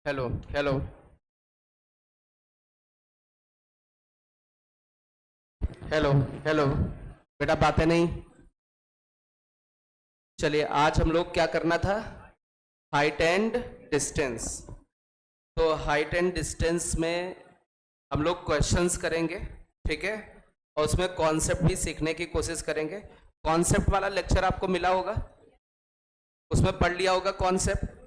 Hello hello hello hello. बेटा बातें नहीं। चलिए आज हम लोग क्या करना था, हाइट एंड डिस्टेंस। तो हाइट एंड डिस्टेंस में हम लोग क्वेश्चंस करेंगे, ठीक है, और उसमें कॉन्सेप्ट भी सीखने की कोशिश करेंगे। कॉन्सेप्ट वाला लेक्चर आपको मिला होगा, उसमें पढ़ लिया होगा कॉन्सेप्ट।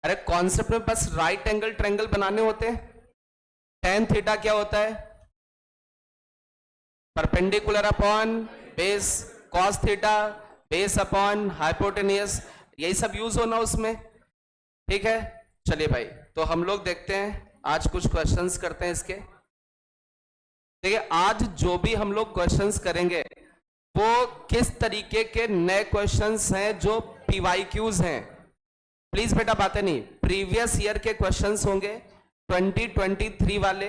अरे कॉन्सेप्ट में बस राइट एंगल ट्रायंगल बनाने होते हैं। टेन थीटा क्या होता है, perpendicular upon base, cos theta base upon hypotenuse, यही सब यूज होना उसमें, ठीक है। चलिए भाई, तो हम लोग देखते हैं आज कुछ क्वेश्चंस करते हैं इसके। देखिए आज जो भी हम लोग क्वेश्चंस करेंगे वो किस तरीके के नए क्वेश्चंस हैं, जो पीवाईक्यूज हैं। प्लीज बेटा बातें नहीं, प्रीवियस ईयर के क्वेश्चंस होंगे 2023 वाले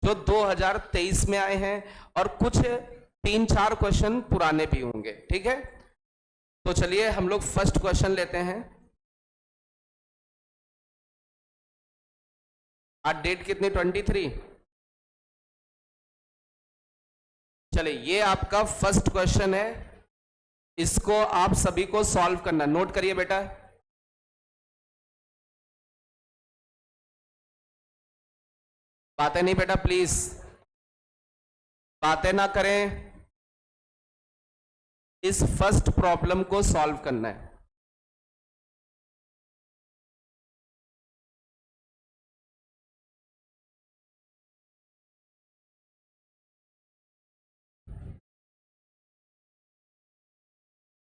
जो 2023 में आए हैं, और कुछ 3-4 क्वेश्चन पुराने भी होंगे, ठीक है। तो चलिए हम लोग फर्स्ट क्वेश्चन लेते हैं। आज डेट कितनी, 23। चलिए ये आपका फर्स्ट क्वेश्चन है, इसको आप सभी को सॉल्व करना, नोट करिए बेटा। बातें नहीं बेटा, प्लीज बातें ना करें, इस फर्स्ट प्रॉब्लम को सॉल्व करना है।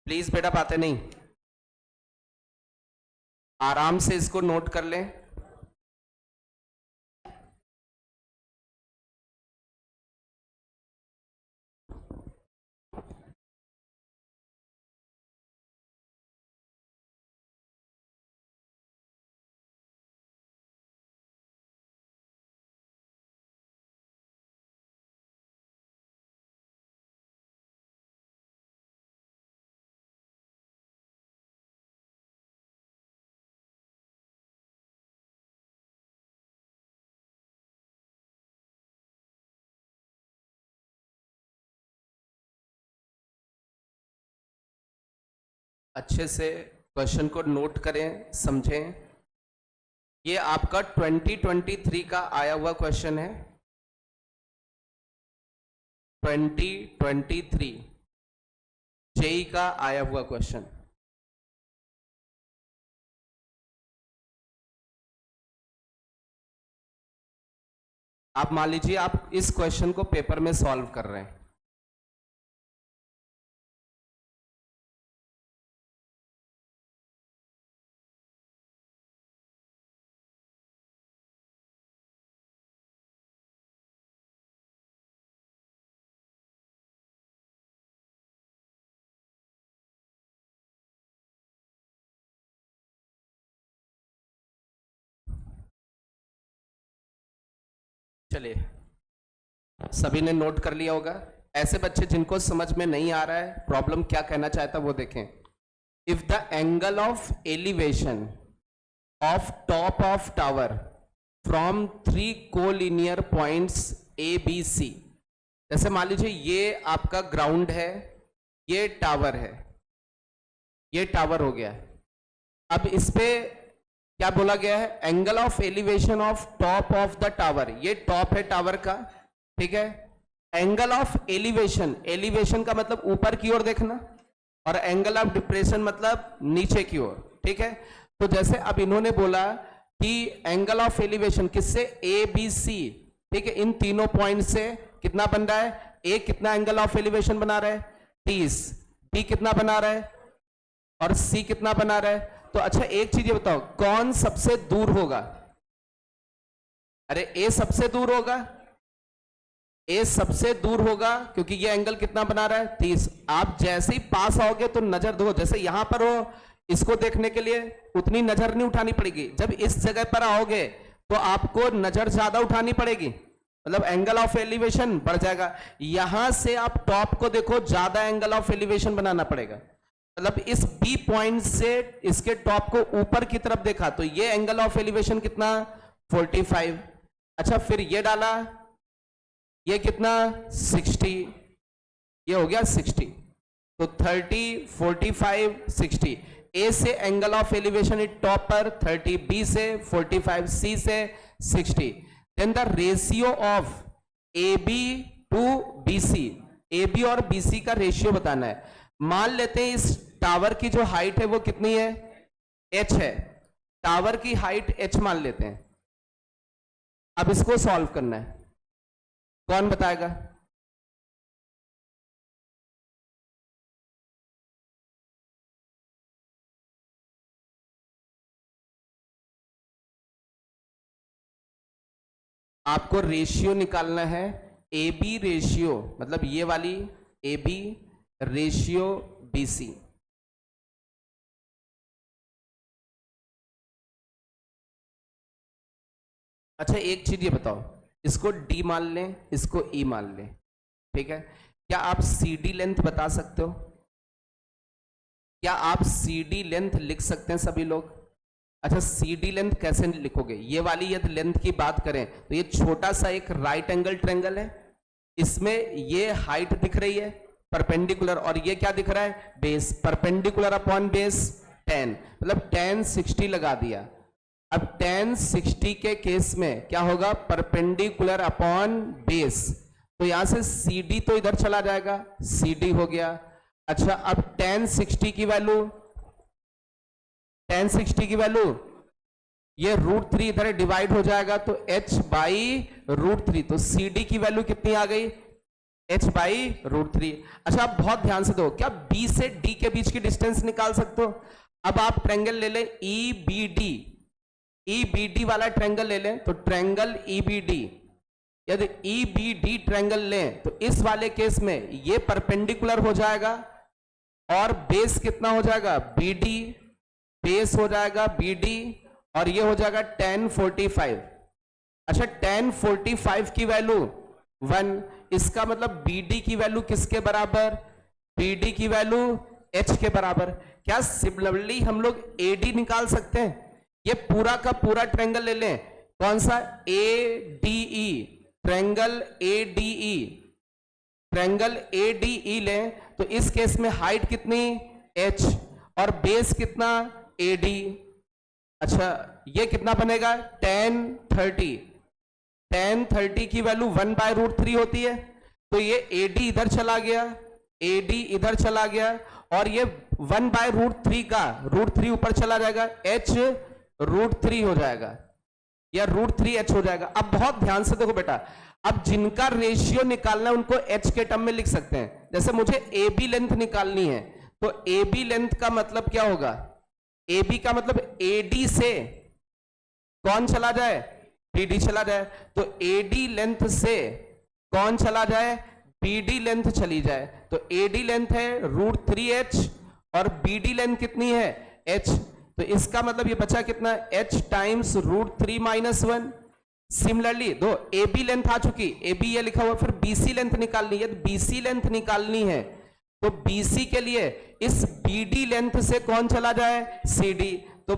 प्लीज बेटा बातें नहीं, आराम से इसको नोट कर लें। अच्छे से क्वेश्चन को नोट करें, समझें। ये आपका 2023 का आया हुआ क्वेश्चन है, 2023 जेई का आया हुआ क्वेश्चन। आप मान लीजिए आप इस क्वेश्चन को पेपर में सॉल्व कर रहे हैं, चलिए सभी ने नोट कर लिया होगा। ऐसे बच्चे जिनको समझ में नहीं आ रहा है प्रॉब्लम क्या कहना चाहता है वो देखें। If the angle of elevation of top of tower from 3 collinear points A B C, जैसे मान लीजिए ये आपका ग्राउंड है, ये टावर है, ये टावर हो गया। अब इस पे क्या बोला गया है, angle of elevation of top of the tower, ये टॉप है टावर का, ठीक है। एंगल ऑफ एलिवेशन, एलिवेशन का मतलब ऊपर की ओर देखना, और एंगल ऑफ डिप्रेशन मतलब नीचे की ओर, ठीक है। तो जैसे अब इन्होंने बोला कि एंगल ऑफ एलिवेशन किससे, ए बी सी, ठीक है, इन तीनों पॉइंट से कितना बन रहा है, ए कितना एंगल ऑफ एलिवेशन बना रहा है 30, बी कितना बना रहा है, और सी कितना बना रहा है। तो अच्छा एक चीज ये बताओ, कौन सबसे दूर होगा। अरे ए सबसे दूर होगा, ए सबसे दूर होगा, क्योंकि ये एंगल कितना बना रहा है 30। आप जैसे ही पास आओगे तो नजर दो, जैसे यहां पर हो, इसको देखने के लिए उतनी नजर नहीं उठानी पड़ेगी। जब इस जगह पर आओगे तो आपको नजर ज्यादा उठानी पड़ेगी, मतलब एंगल ऑफ एलिवेशन बढ़ जाएगा। यहां से आप टॉप को देखो, ज्यादा एंगल ऑफ एलिवेशन बनाना पड़ेगा। मतलब इस बी पॉइंट से इसके टॉप को ऊपर की तरफ देखा तो ये एंगल ऑफ एलिवेशन कितना 45। अच्छा फिर ये डाला, ये कितना 60, ये हो गया 60। तो 30 45 60। ए से angle of elevation at top पर 30, बी से 45, सी से 60। Then the ratio of A B to B C, A B और बी सी का रेशियो बताना है। मान लेते हैं इस टावर की जो हाइट है वो कितनी है, h है। टावर की हाइट h मान लेते हैं। अब इसको सॉल्व करना है, कौन बताएगा? आपको रेशियो निकालना है, ए बी रेशियो, मतलब ये वाली A B ratio B C. अच्छा एक चीज ये बताओ, इसको डी मान लें, इसको ई मान लें, ठीक है? क्या आप सी डी लेंथ बता सकते हो? क्या आप सी डी लेंथ लिख सकते हैं सभी लोग? अच्छा सी डी लेंथ कैसे लिखोगे? ये वाली यदि लेंथ की बात करें तो ये छोटा सा एक राइट एंगल ट्रायंगल है, इसमें ये हाइट दिख रही है परपेंडिकुलर, और ये क्या दिख रहा है, बेस। परपेंडिकुलर अपॉन बेस 10, मतलब 10 60 लगा दिया। अब 10 60 के केस में क्या होगा, परपेंडिकुलर अपॉन बेस। तो यहां से सी डी तो इधर चला जाएगा, सी डी हो गया। अच्छा अब 10 60 की वैल्यू, 10 60 की वैल्यू, ये √3 इधर डिवाइड हो जाएगा तो h बाई √3। तो सी डी की वैल्यू कितनी आ गई, h बाई √3। अच्छा आप बहुत ध्यान से दो, क्या b से d के बीच की डिस्टेंस निकाल सकते हो? अब आप ट्रायंगल ले लें EBD, EBD वाला ट्रायंगल ले लें, तो ट्रायंगल EBD, यदि EBD ट्रायंगल लें तो इस वाले केस में ये परपेंडिकुलर हो जाएगा और बेस कितना हो जाएगा, BD, बेस हो जाएगा BD, और ये हो जाएगा 10 45। अच्छा 10 45 की वैल्यू 1, इसका मतलब BD की वैल्यू किसके बराबर, BD की वैल्यू h के बराबर। क्या सिमिलरली हम लोग AD निकाल सकते हैं? ये पूरा का पूरा ट्रायंगल ले लें, कौन सा, ADE, triangle ADE, triangle ADE लें तो इस केस में हाइट कितनी h और बेस कितना AD। अच्छा ये कितना बनेगा 10 30, 10 30 की वैल्यू 1 बाय √3 होती है, तो ये AD इधर चला गया, AD इधर चला गया, और ये 1 बाय √3 का √3 ऊपर चला जाएगा, h √3 हो जाएगा या √3h हो जाएगा। अब बहुत ध्यान से देखो बेटा, अब जिनका रेशियो निकालना है उनको h के टर्म में लिख सकते हैं। जैसे मुझे AB लेंथ निकालनी है तो AB लेंथ का मतलब क्या होगा, AB का मतलब AD से कौन चला जाए, BD चला जाए, तो AD लेंथ से कौन चला जाए, BD लेंथ चली जाए। तो AD लेंथ है √3h और BD लेंथ कितनी है h, तो इसका मतलब ये बचा कितना, h टाइम्स √3 - 1। सिमिलरली दो AB लेंथ आ चुकी, AB ये लिखा हुआ, फिर BC लेंथ निकालनी है। BC लेंथ निकालनी है तो BC के लिए इस BD लेंथ से कौन चला जाए, CD, तो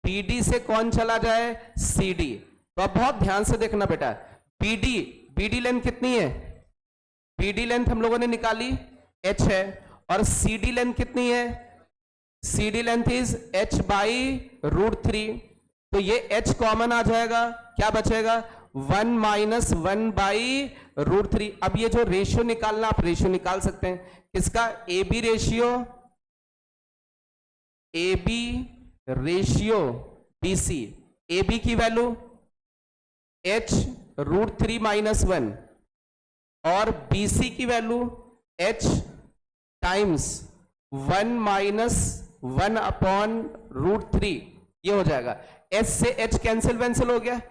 BD से कौन चला जाए, CD। तो अब बहुत ध्यान से देखना बेटा, BD लेंथ कितनी है, BD लेंथ हम लोगों ने निकाली h है, और CD लेंथ कितनी है, CD length is h by √3। तो ये h कॉमन आ जाएगा, क्या बचेगा 1 - 1 बाई √3। अब ये जो रेशियो निकालना, आप रेशियो निकाल सकते हैं किसका, AB ratio, AB ratio BC। AB की वैल्यू h √3 - 1 और BC की वैल्यू h टाइम्स 1 - 1 अपॉन √3, ये हो जाएगा। h से h कैंसिल वैंसिल हो गया।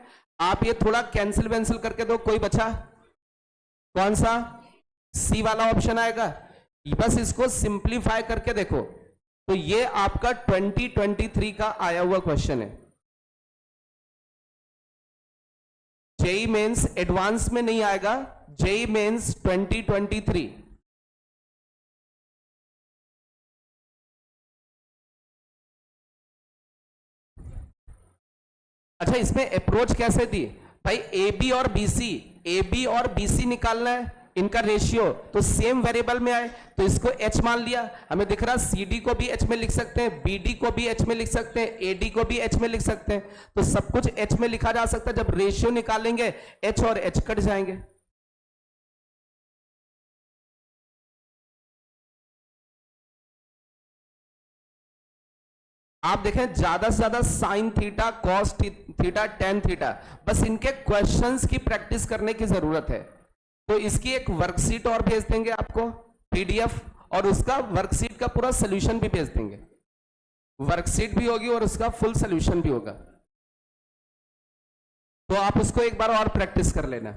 आप ये थोड़ा कैंसिल वैंसिल करके दो, कोई बचा, कौन सा, C वाला ऑप्शन आएगा। बस इसको सिंप्लीफाई करके देखो तो ये आपका 2023 का आया हुआ क्वेश्चन है। जेई मेंस एडवांस में नहीं आएगा, जेई मेंस 2023। अच्छा, इसमें अप्रोच कैसे दी भाई? ए बी और बी सी निकालना है, इनका रेशियो तो सेम वेरिएबल में आए, तो इसको एच मान लिया। हमें दिख रहा सी डी को भी एच में लिख सकते हैं, बी डी को भी एच में लिख सकते हैं, ए डी को भी एच में लिख सकते हैं, तो सब कुछ एच में लिखा जा सकता है। जब रेशियो निकालेंगे एच और एच कट जाएंगे। आप देखें ज्यादा से ज्यादा sine theta, cos theta, tan theta, बस इनके क्वेश्चंस की प्रैक्टिस करने की जरूरत है। तो इसकी एक वर्कशीट और भेज देंगे आपको, पीडीएफ, और उसका वर्कशीट का पूरा सोल्यूशन भी भेज देंगे। वर्कशीट भी होगी और उसका फुल सोल्यूशन भी होगा, तो आप उसको एक बार और प्रैक्टिस कर लेना।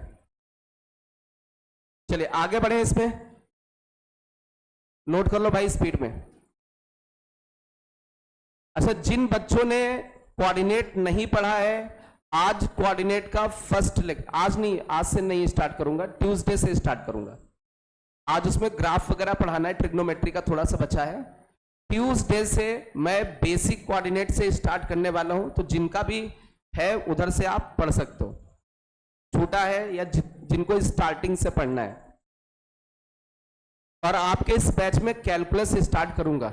चलिए आगे बढ़े, इसमें नोट कर लो भाई स्पीड में। अच्छा, जिन बच्चों ने कोऑर्डिनेट नहीं पढ़ा है, आज कोऑर्डिनेट का फर्स्ट लेक्चर, आज नहीं, आज से नहीं स्टार्ट करूंगा, ट्यूसडे से स्टार्ट करूंगा। आज उसमें ग्राफ वगैरह पढ़ाना है, ट्रिग्नोमेट्री का थोड़ा सा बचा है। ट्यूसडे से मैं बेसिक कोऑर्डिनेट से स्टार्ट करने वाला हूं, तो जिनका भी है उधर से आप पढ़ सकते हो, छूटा है या जिनको स्टार्टिंग से पढ़ना है। और आपके इस बैच में कैलकुलस स्टार्ट करूंगा।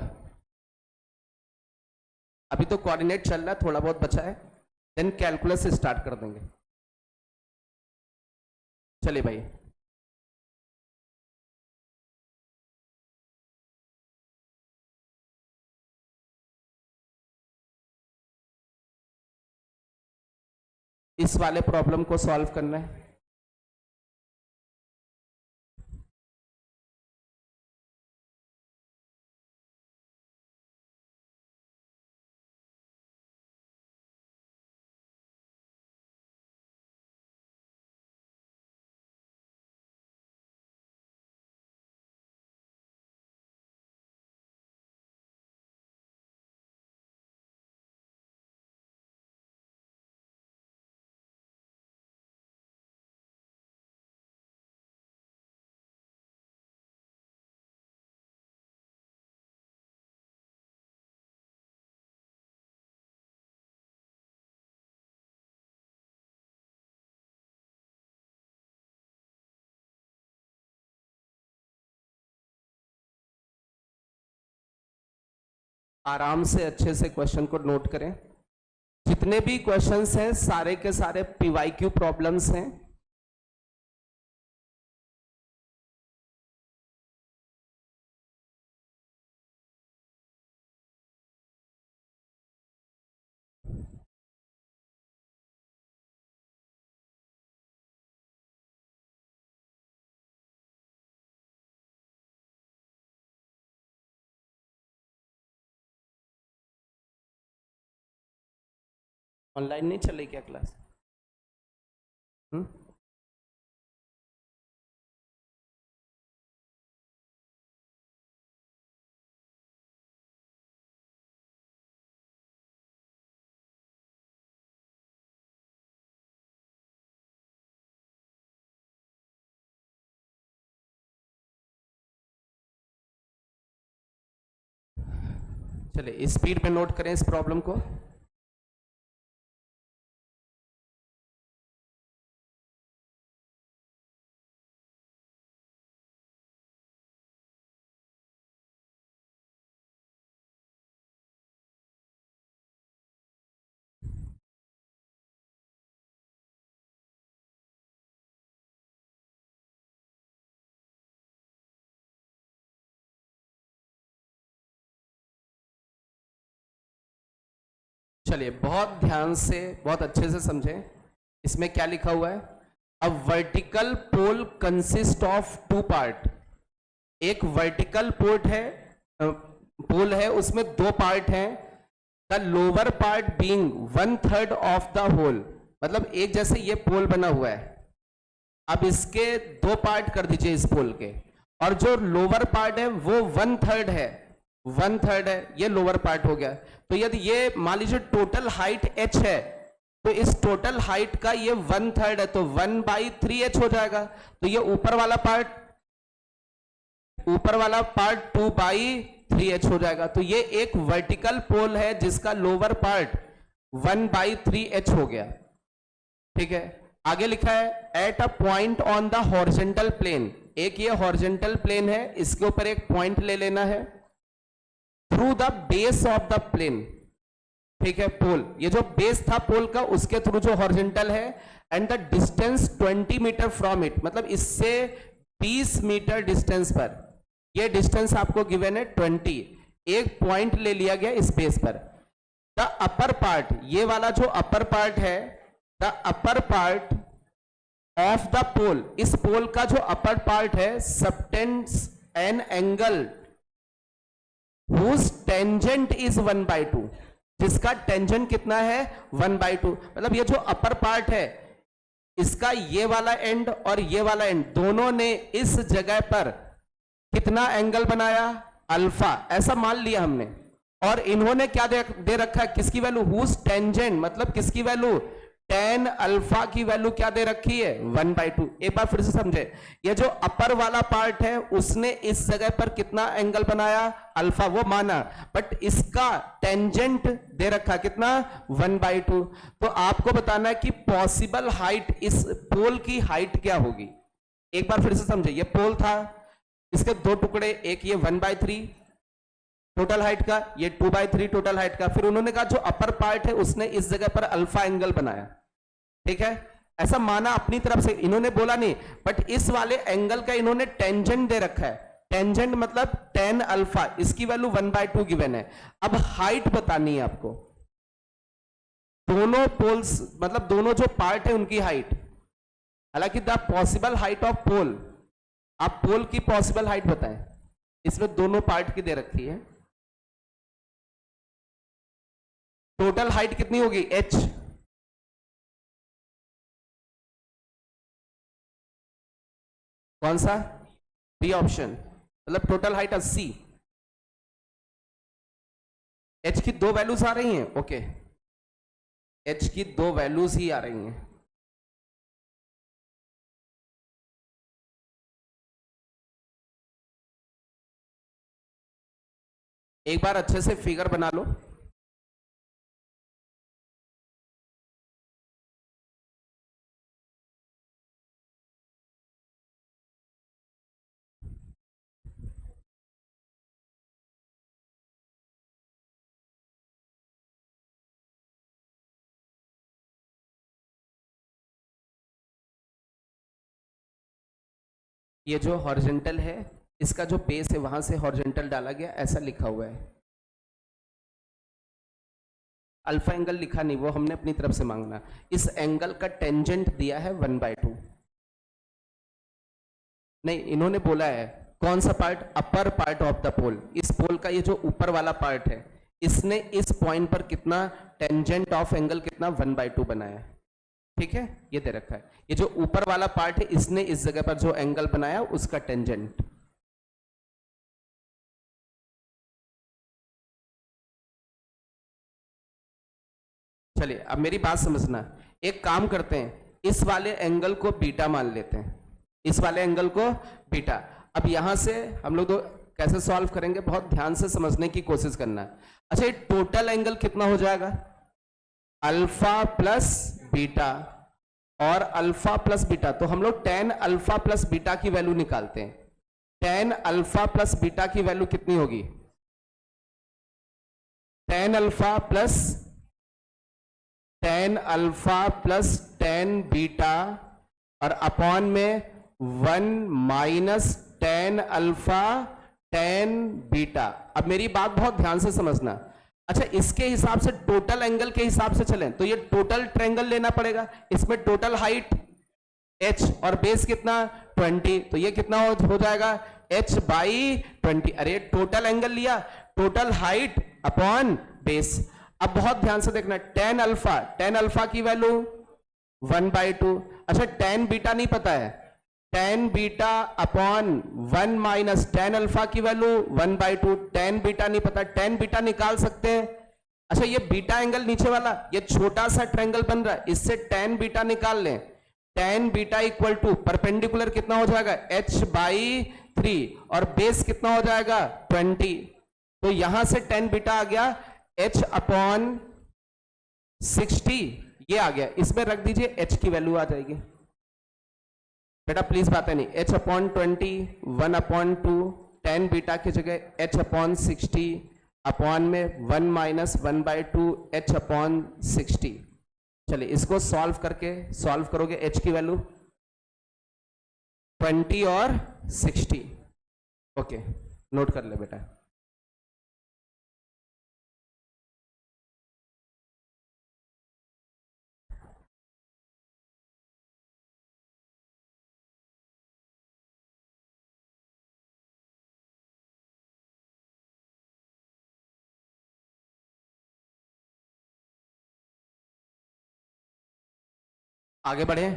अभी तो कोऑर्डिनेट चल रहा है, थोड़ा बहुत बचा है, देन कैलकुलस स्टार्ट कर देंगे। चलिए भाई, इस वाले प्रॉब्लम को सॉल्व करना है। आराम से अच्छे से क्वेश्चन को नोट करें। जितने भी क्वेश्चंस हैं सारे के सारे पीवाईक्यू प्रॉब्लम्स हैं। ऑनलाइन नहीं चल रही क्या क्लास? चलिए स्पीड पे नोट करें इस प्रॉब्लम को। चलिए बहुत ध्यान से, बहुत अच्छे से समझें। इसमें क्या लिखा हुआ है? A vertical pole consist of two part. एक वर्टिकल पोल है, उसमें दो पार्ट हैं। The lower part being 1/3 of the whole, मतलब एक जैसे ये पोल बना हुआ है। अब इसके दो पार्ट कर दीजिए इस पोल के, और जो लोअर पार्ट है वो 1/3 है, 1/3 है, ये लोअर पार्ट हो गया। तो यदि ये मान लीजिए टोटल हाइट h है, तो इस टोटल हाइट का ये 1/3 है, तो 1/3h हो जाएगा। तो ये ऊपर वाला पार्ट 2/3h हो जाएगा। तो ये एक वर्टिकल पोल है जिसका लोअर पार्ट 1/3h हो गया, ठीक है। आगे लिखा है at a point on the horizontal plane, एक ये हॉरिजॉन्टल प्लेन है, इसके ऊपर एक पॉइंट ले लेना है, through the base of the plane, ठीक है, पोल, ये जो बेस था पोल का उसके थ्रू जो हॉरिजॉन्टल है, and the distance 20 metre from it, मतलब इससे 20 मीटर डिस्टेंस पर, ये डिस्टेंस आपको गिवन है 20, एक पॉइंट ले लिया गया इस बेस पर। द अपर पार्ट, ये वाला जो अपर पार्ट है, the upper part of the pole, इस पोल का जो अपर पार्ट है, subtends an angle whose tangent is 1/2, जिसका टेंजेंट कितना है 1/2, मतलब ये जो अपर पार्ट है इसका ये वाला एंड और ये वाला एंड दोनों ने इस जगह पर कितना एंगल बनाया, अल्फा, ऐसा मान लिया हमने। और इन्होंने क्या दे रखा है, किसकी वैल्यू, whose tangent, मतलब किसकी वैल्यू, tan अल्फा की वैल्यू क्या दे रखी है 1/2। एक बार फिर से समझे, ये जो अपर वाला पार्ट है उसने इस जगह पर कितना एंगल बनाया, अल्फा, वो माना, बट इसका टेंजेंट दे रखा कितना 1/2। तो आपको बताना है कि पॉसिबल हाइट, इस पोल की हाइट क्या होगी। एक बार फिर से समझे, ये पोल था, इसके दो टुकड़े, एक ये 1/3 टोटल हाइट का, ये 2/3 टोटल हाइट का, फिर उन्होंने कहा जो अपर पार्ट है उसने इस जगह पर अल्फा एंगल बनाया, ठीक है, ऐसा माना अपनी तरफ से, इन्होंने बोला नहीं, बट इस वाले एंगल का इन्होंने टेंजेंट दे रखा है, टेंजेंट मतलब tan अल्फा, इसकी वैल्यू 1/2 गिवन है। अब हाइट बतानी है आपको, दोनों पोल्स, मतलब दोनों जो पार्ट है उनकी हाइट, हालांकि द पॉसिबल हाइट ऑफ पोल, आप पोल की पॉसिबल हाइट बताएं, इसमें दोनों पार्ट की दे रखी है, टोटल हाइट कितनी होगी h, कौन सा, बी ऑप्शन, मतलब टोटल हाइट 80, h की दो वैल्यूज आ रही हैं, ओके, h की दो वैल्यूज ही आ रही हैं। एक बार अच्छे से फिगर बना लो, ये जो हॉरिजॉन्टल है इसका जो बेस है वहां से हॉरिजॉन्टल डाला गया, ऐसा लिखा हुआ है, अल्फा एंगल लिखा नहीं, वो हमने अपनी तरफ से मांगना। इस एंगल का टेंजेंट दिया है 1/2, नहीं इन्होंने बोला है कौन सा part, upper part of the pole, इस पोल का ये जो ऊपर वाला पार्ट है, इसने इस पॉइंट पर कितना टेंजेंट ऑफ एंगल कितना 1/2 बनाया, ठीक है, ये दे रखा है। ये जो ऊपर वाला पार्ट है इसने इस जगह पर जो एंगल बनाया उसका टेंजेंट। चलिए अब मेरी बात समझना, एक काम करते हैं, इस वाले एंगल को बीटा मान लेते हैं, इस वाले एंगल को बीटा। अब यहां से हम लोग तो कैसे सॉल्व करेंगे, बहुत ध्यान से समझने की कोशिश करना है। अच्छा, ये टोटल एंगल कितना हो जाएगा, अल्फा प्लस बीटा, और अल्फा प्लस बीटा, तो हम लोग tan अल्फा प्लस बीटा की वैल्यू निकालते हैं। tan अल्फा प्लस बीटा की वैल्यू कितनी होगी, tan alpha plus tan beta और अपॉन में 1 minus tan alpha tan beta. अब मेरी बात बहुत ध्यान से समझना। अच्छा, इसके हिसाब से टोटल एंगल के हिसाब से चलें तो ये टोटल ट्रायंगल लेना पड़ेगा, इसमें टोटल हाइट h और बेस कितना 20, तो ये कितना हो जाएगा h/20। अरे टोटल एंगल लिया, टोटल हाइट अपॉन बेस। अब बहुत ध्यान से देखना, tan अल्फा की वैल्यू 1/2। अच्छा, tan बीटा नहीं पता है, tan beta upon 1 minus tan alpha की वैल्यू 1/2। tan बीटा नहीं पता, tan बीटा निकाल सकते हैं। अच्छा, ये बीटा एंगल नीचे वाला, ये छोटा सा ट्रायंगल बन रहा है, इससे tan बीटा निकाल लें। tan beta equal to perpendicular कितना हो जाएगा h/3 और बेस कितना हो जाएगा 20। तो यहां से tan बीटा आ गया h/, 60 ये आ गया, इसमें रख दीजिए h की वैल्यू आ जाएगी बेटा, प्लीज बातें नहीं। h/20 1/2 10 बीटा की जगह h/60 अपॉन में 1 माइनस 1/2 h/60। चलिए इसको सॉल्व करके, सॉल्व करोगे h की वैल्यू 20 और 60। ओके नोट कर ले बेटा। आगे बढ़े।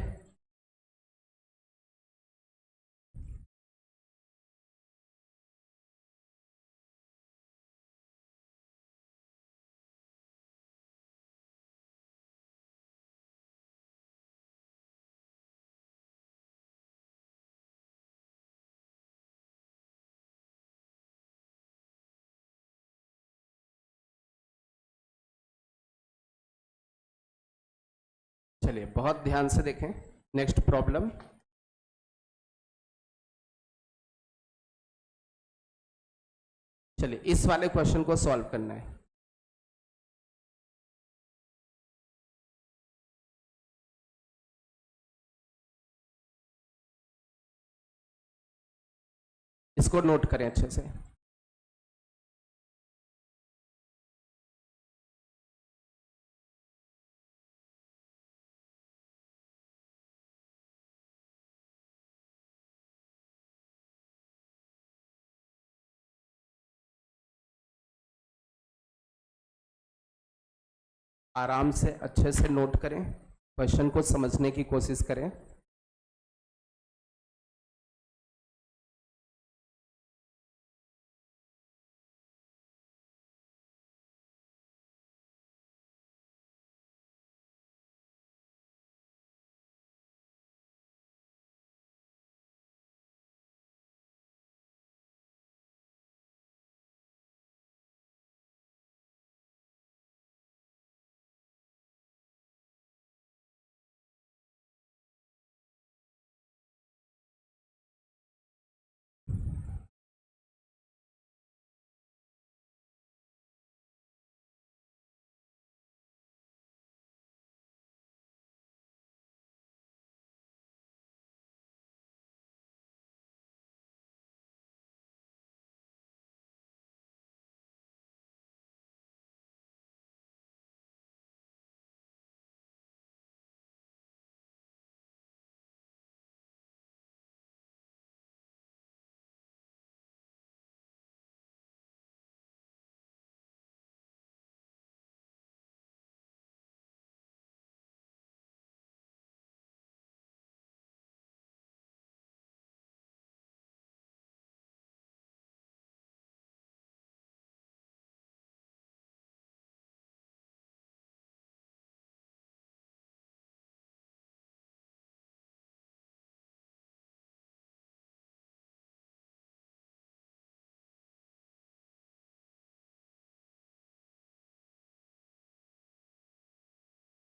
चलिए बहुत ध्यान से देखें नेक्स्ट प्रॉब्लम। चलिए इस वाले क्वेश्चन को सॉल्व करना है। इसको नोट करें अच्छे से। आराम से अच्छे से नोट करें, क्वेश्चन को समझने की कोशिश करें।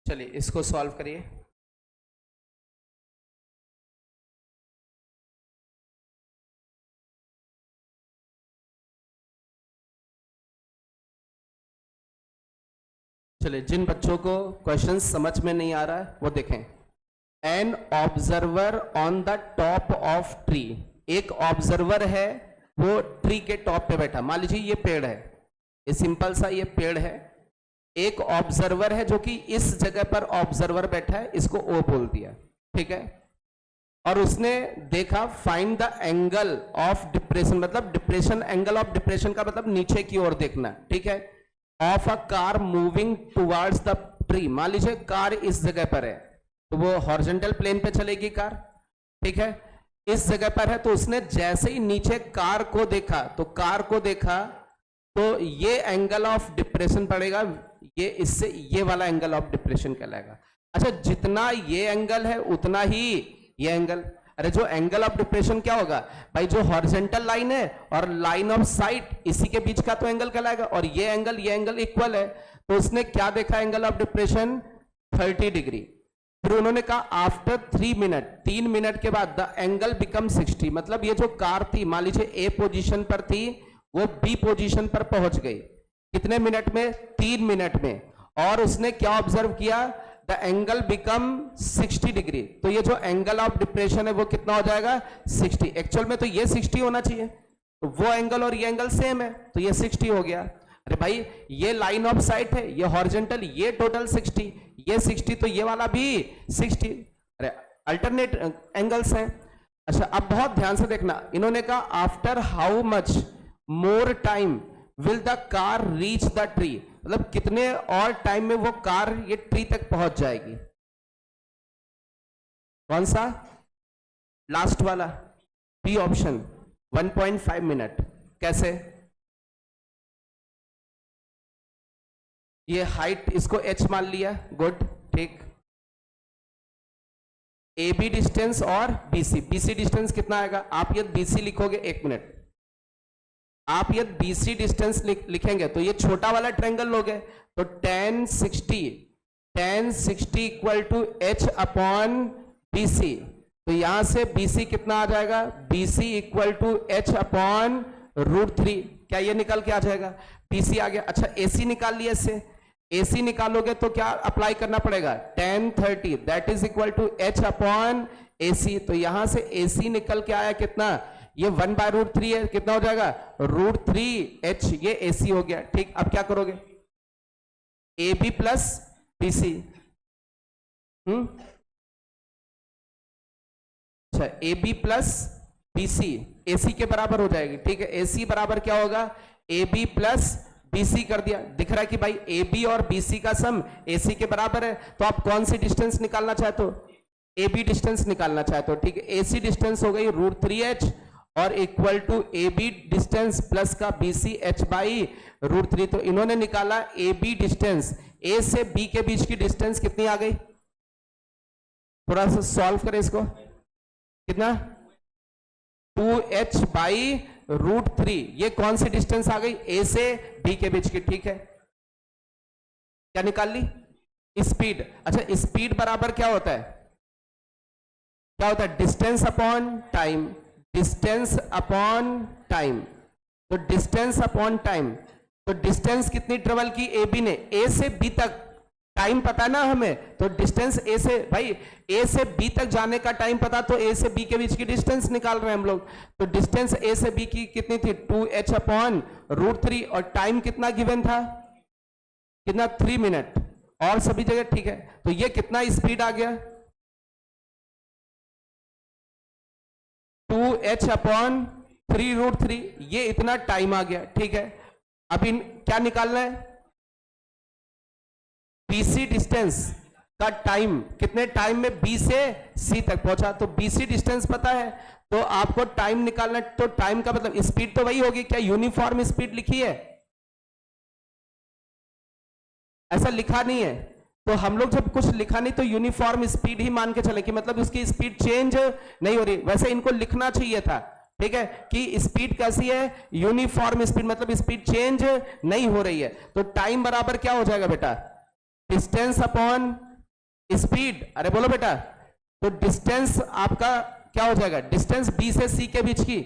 चलिए इसको सॉल्व करिए। चलिए जिन बच्चों को क्वेश्चन समझ में नहीं आ रहा है वो देखें। An observer on the top of tree, एक ऑब्जर्वर है वो ट्री के टॉप पे बैठा। मान लीजिए ये पेड़ है, ये सिंपल सा ये पेड़ है। एक ऑब्जर्वर है जो कि इस जगह पर ऑब्जर्वर बैठा है, इसको ओ बोल दिया, ठीक है। और उसने देखा find the angle of depression, मतलब डिप्रेशन, एंगल ऑफ डिप्रेशन का मतलब नीचे की ओर देखना, ठीक है। Of a car moving towards the tree, मान लीजिए कार इस जगह पर है तो वो हॉरिजॉन्टल प्लेन पे चलेगी कार, ठीक है। इस जगह पर है तो उसने जैसे ही नीचे कार को देखा तो ये एंगल ऑफ डिप्रेशन पड़ेगा, ये इससे ये वाला एंगल ऑफ डिप्रेशन कहलाएगा। अच्छा जितना ये एंगल है उतना ही ये एंगल। अरे जो एंगल ऑफ डिप्रेशन क्या होगा भाई, जो हॉरिजॉन्टल लाइन है और लाइन ऑफ साइट इसी के बीच का तो एंगल कहलाएगा, और ये एंगल इक्वल है, तो उसने क्या देखा एंगल ऑफ डिप्रेशन 30 डिग्री। फिर उन्होंने कहा आफ्टर 3 मिनट, 3 मिनट के बाद द एंगल बिकम 60, मतलब ये जो कार थी मान लीजिए ए पोजीशन पर थी, वो बी पोजीशन पर पहुंच गई कितने मिनट में, 3 मिनट में, और उसने क्या ऑब्जर्व किया, द एंगल बिकम 60 डिग्री। तो ये जो एंगल ऑफ डिप्रेशन है वो कितना हो जाएगा 60। एक्चुअल में तो ये 60 होना चाहिए, तो वो एंगल और ये एंगल सेम है, तो ये 60 हो गया। अरे भाई ये लाइन ऑफ साइट है, ये हॉरिजॉन्टल, ये टोटल 60, ये 60, तो ये वाला भी 60। अरे अल्टरनेट एंगल्स हैं। अच्छा अब बहुत ध्यान से देखना, इन्होंने कहा after how much more time will the car reach the tree, मतलब कितने और टाइम में वो कार ये ट्री तक पहुंच जाएगी। कौन सा, लास्ट वाला बी ऑप्शन, 1.5 मिनट। कैसे, ये हाइट इसको h मान लिया, गुड, ठीक। ए बी डिस्टेंस और बीसी, बीसी डिस्टेंस कितना आएगा, आप यदि बीसी लिखोगे, 1 मिनट, आप यदि बीसी डिस्टेंस लिखेंगे तो ये छोटा वाला ट्रायंगल लोगे, तो tan 60 equal to h upon BC, तो यहां से बीसी कितना आ जाएगा, BC equal to h upon √3, क्या ये निकल के आ जाएगा, बीसी आ गया। अच्छा एसी निकाल लिया, इससे एसी निकालोगे तो क्या अप्लाई करना पड़ेगा, tan 30 that is equal to h upon AC, तो यहां से एसी निकल के आया कितना, ये 1/√3 है, कितना हो जाएगा √3h, ये एसी हो गया, ठीक। अब क्या करोगे, A B plus B C, अच्छा A B plus B C AC के बराबर हो जाएगी, ठीक है। एसी बराबर क्या होगा, A B plus B C कर दिया, दिख रहा है कि भाई ए बी और बी सी का सम एसी के बराबर है, तो आप कौन सी डिस्टेंस निकालना चाहते हो, ए बी डिस्टेंस निकालना चाहते हो, ठीक है। एसी डिस्टेंस हो गई √3h और equal to A B distance plus का बी सी h बाई √3, तो इन्होंने निकाला ए बी डिस्टेंस, ए से बी के बीच की डिस्टेंस कितनी आ गई, थोड़ा सा सॉल्व करें इसको, कितना 2h बाई √3, ये कौन सी डिस्टेंस आ गई, ए से बी के बीच की, ठीक है। क्या निकाल ली, स्पीड। अच्छा स्पीड बराबर क्या होता है, क्या होता है, distance upon time, distance upon time, तो डिस्टेंस अपॉन टाइम, तो डिस्टेंस कितनी ट्रेवल की ए बी ने, ए से बी तक, टाइम पता ना हमें, तो डिस्टेंस ए से, भाई ए से बी तक जाने का टाइम पता, तो ए से बी के बीच की डिस्टेंस निकाल रहे हैं हम लोग, तो डिस्टेंस ए से बी की कितनी थी 2h अपॉन √3, और टाइम कितना गिवन था, कितना 3 मिनट, और सभी जगह ठीक है, तो ये कितना स्पीड आ गया 2h अपॉन 3√3, ये इतना टाइम आ गया, ठीक है। अब इन क्या निकालना है, बीसी डिस्टेंस का टाइम, कितने टाइम में बी से सी तक पहुंचा, तो बीसी डिस्टेंस पता है, तो आपको टाइम निकालना, तो टाइम का मतलब स्पीड तो वही होगी, क्या यूनिफॉर्म स्पीड लिखी है, ऐसा लिखा नहीं है, तो हम लोग जब कुछ लिखा नहीं तो यूनिफॉर्म स्पीड ही मान के चले कि मतलब उसकी स्पीड चेंज नहीं हो रही, वैसे इनको लिखना चाहिए था, ठीक है, कि स्पीड कैसी है, यूनिफॉर्म स्पीड, मतलब स्पीड चेंज नहीं हो रही है, तो टाइम बराबर क्या हो जाएगा बेटा, डिस्टेंस अपॉन स्पीड, अरे बोलो बेटा, तो डिस्टेंस आपका क्या हो जाएगा, डिस्टेंस बी से सी के बीच की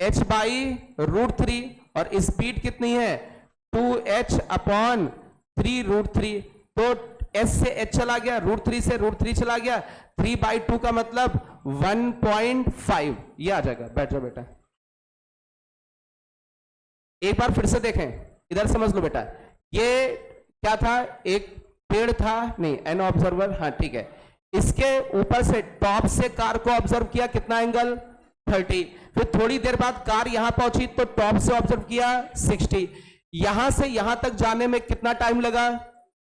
h बाई √3, और स्पीड कितनी है 2h अपॉन 3√3, तो s से h चला गया, √3 से √3 चला गया, 3/2 का मतलब 1.5, ये आ जाएगा। बैठ जाओ बेटा, एक बार फिर से देखें, इधर समझ लो बेटा, ये क्या था, एक पेड़ था, नहीं एन ऑब्जर्वर, हाँ ठीक है, इसके ऊपर से टॉप से कार को ऑब्जर्व किया, कितना एंगल 30, फिर थोड़ी देर बाद कार यहां पहुंची तो टॉप से ऑब्जर्व किया 60, यहां से यहां तक जाने में कितना टाइम लगा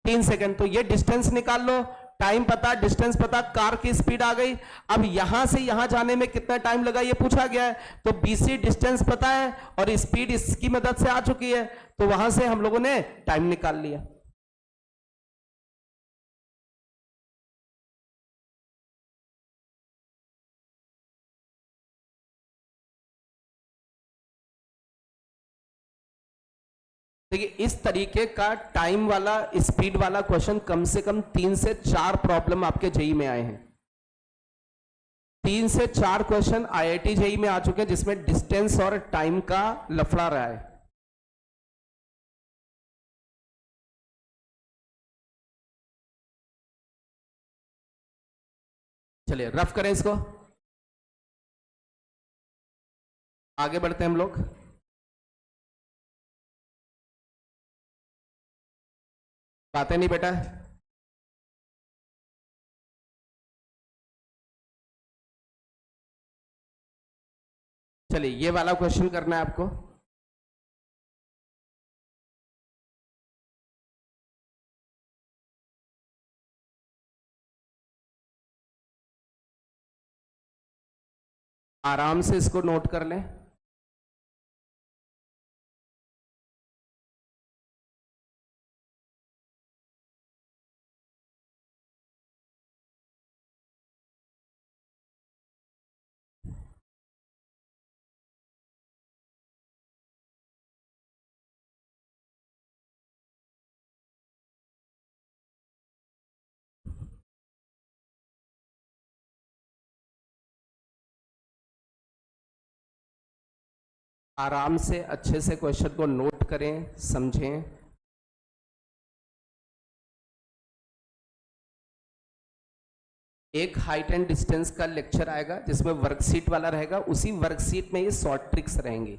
3 सेकंड, तो ये डिस्टेंस निकाल लो, टाइम पता, डिस्टेंस पता, कार की स्पीड आ गई। अब यहां से यहां जाने में कितना टाइम लगा ये पूछा गया है, तो बीसी डिस्टेंस पता है और स्पीड इसकी मदद से आ चुकी है, तो वहां से हम लोगों ने टाइम निकाल लिया। देखिए इस तरीके का टाइम वाला स्पीड वाला क्वेश्चन कम से कम 3 से 4 प्रॉब्लम आपके जेई में आए हैं। 3 से 4 क्वेश्चन आईआईटी जेई में आ चुके हैं जिसमें डिस्टेंस और टाइम का लफड़ा रहा है। चलिए रफ करें इसको, आगे बढ़ते हैं हम लोग। बातें नहीं बेटा, चलिए ये वाला क्वेश्चन करना है आपको। आराम से इसको नोट कर लें। आराम से अच्छे से क्वेश्चन को नोट करें, समझें। एक हाइट एंड डिस्टेंस का लेक्चर आएगा जिसमें वर्कशीट वाला रहेगा, उसी वर्कशीट में ये शॉर्ट ट्रिक्स रहेंगी।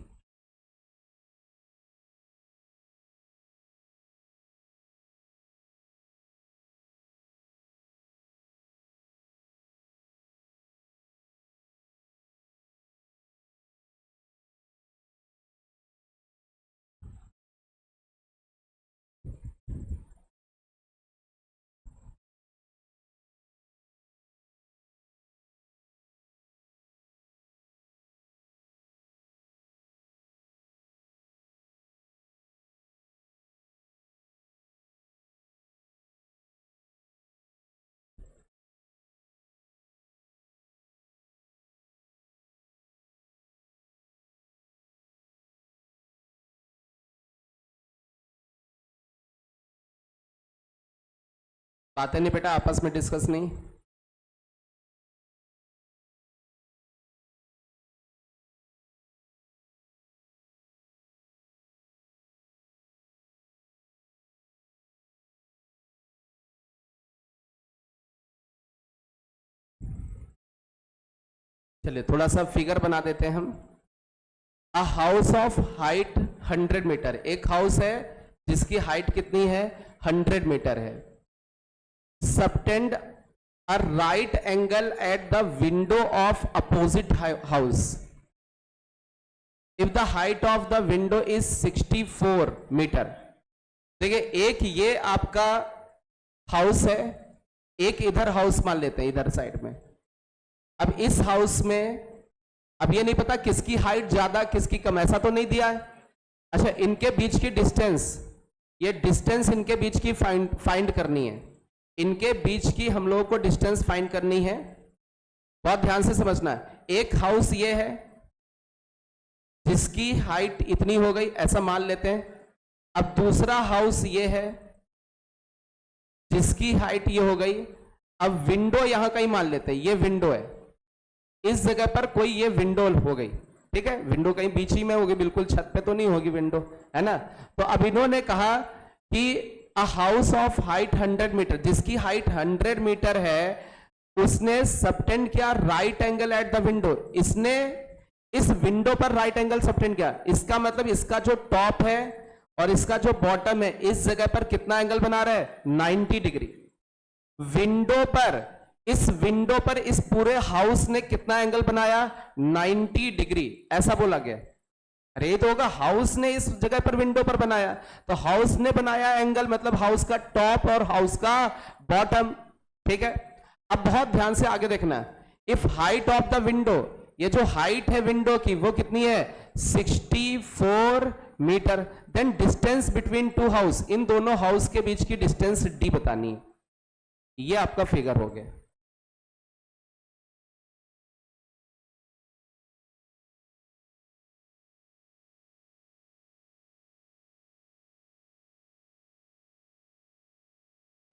बातें नहीं बेटा, आपस में डिस्कस नहीं। चलिए थोड़ा सा फिगर बना देते हैं हम। A house of height 100 metre, एक हाउस है जिसकी हाइट कितनी है, 100 मीटर है। Subtend a right angle at the window of opposite house if the height of the window is 64 metre. देखिए एक ये आपका हाउस है, एक इधर हाउस मान लेते हैं इधर साइड में। अब इस हाउस में अब ये नहीं पता किसकी हाइट ज्यादा किसकी कम, ऐसा तो नहीं दिया है। अच्छा इनके बीच की डिस्टेंस, ये डिस्टेंस इनके बीच की फाइंड करनी है। इनके बीच की हम लोगों को डिस्टेंस फाइंड करनी है, बहुत ध्यान से समझना है। एक हाउस ये है जिसकी हाइट इतनी हो गई, ऐसा मान लेते हैं। अब दूसरा हाउस ये है जिसकी हाइट ये हो गई। अब विंडो यहां कहीं मान लेते हैं, ये विंडो है, इस जगह पर कोई ये विंडो हो गई, ठीक है। विंडो कहीं बीच ही में होगी, बिल्कुल छत पे तो नहीं होगी विंडो, है ना। तो अब इन्होंने कहा कि a house of height 100 metre, जिसकी हाइट 100 मीटर है, उसने सबटेंड किया right angle at the window. इसने इस विंडो पर राइट एंगल सबटेंड किया। इसका मतलब इसका जो टॉप है और इसका जो बॉटम है, इस जगह पर कितना एंगल बना रहा है, 90 डिग्री। विंडो पर, इस विंडो पर इस पूरे हाउस ने कितना एंगल बनाया, 90 डिग्री, ऐसा बोला गया। अरे ये तो होगा हाउस ने इस जगह पर विंडो पर बनाया, तो हाउस ने बनाया एंगल मतलब हाउस का टॉप और हाउस का बॉटम, ठीक है। अब बहुत ध्यान से आगे देखना, if height of the window, ये जो हाइट है विंडो की वो कितनी है, 64 metre, then distance between two house, इन दोनों हाउस के बीच की डिस्टेंस डी बतानी है। ये आपका फिगर हो गया।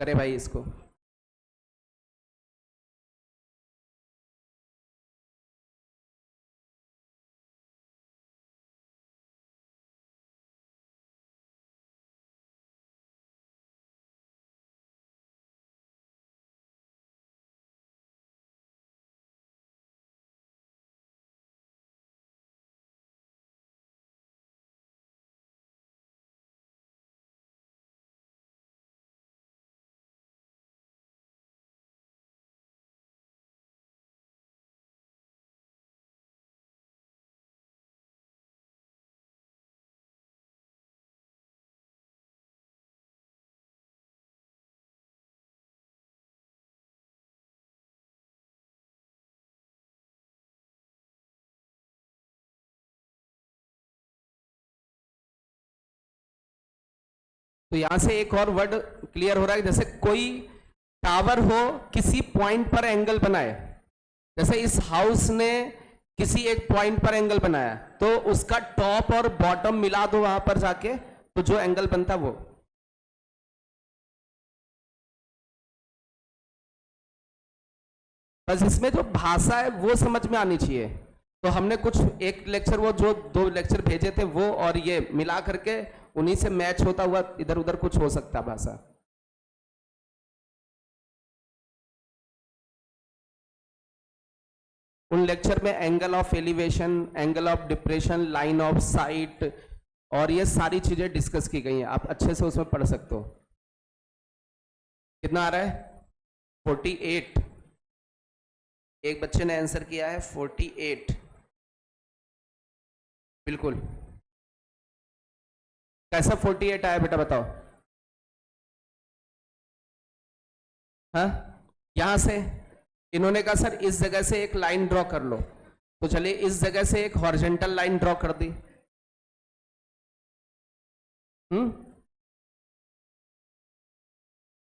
करे भाई इसको। तो यहां से एक और वर्ड क्लियर हो रहा है, जैसे कोई टावर हो किसी पॉइंट पर एंगल बनाए, जैसे इस हाउस ने किसी एक पॉइंट पर एंगल बनाया, तो उसका टॉप और बॉटम मिला दो वहां पर जाके, तो जो एंगल बनता वो। बस इसमें जो भाषा है वो समझ में आनी चाहिए। तो हमने कुछ एक लेक्चर, वो जो 2 लेक्चर भेजे थे वो और ये मिला करके उन्हीं से मैच होता हुआ इधर उधर कुछ हो सकता भाषा। उन लेक्चर में angle of elevation, angle of depression, line of site और ये सारी चीजें डिस्कस की गई हैं, आप अच्छे से उसमें पढ़ सकते हो। कितना आ रहा है? 48। एक बच्चे ने आंसर किया है 48। बिल्कुल। कैसा 48 आया बेटा बताओ? हाँ, यहां से इन्होंने कहा सर इस जगह से एक लाइन ड्रॉ कर लो, तो चलिए इस जगह से एक हॉरिजॉन्टल लाइन ड्रॉ कर दी।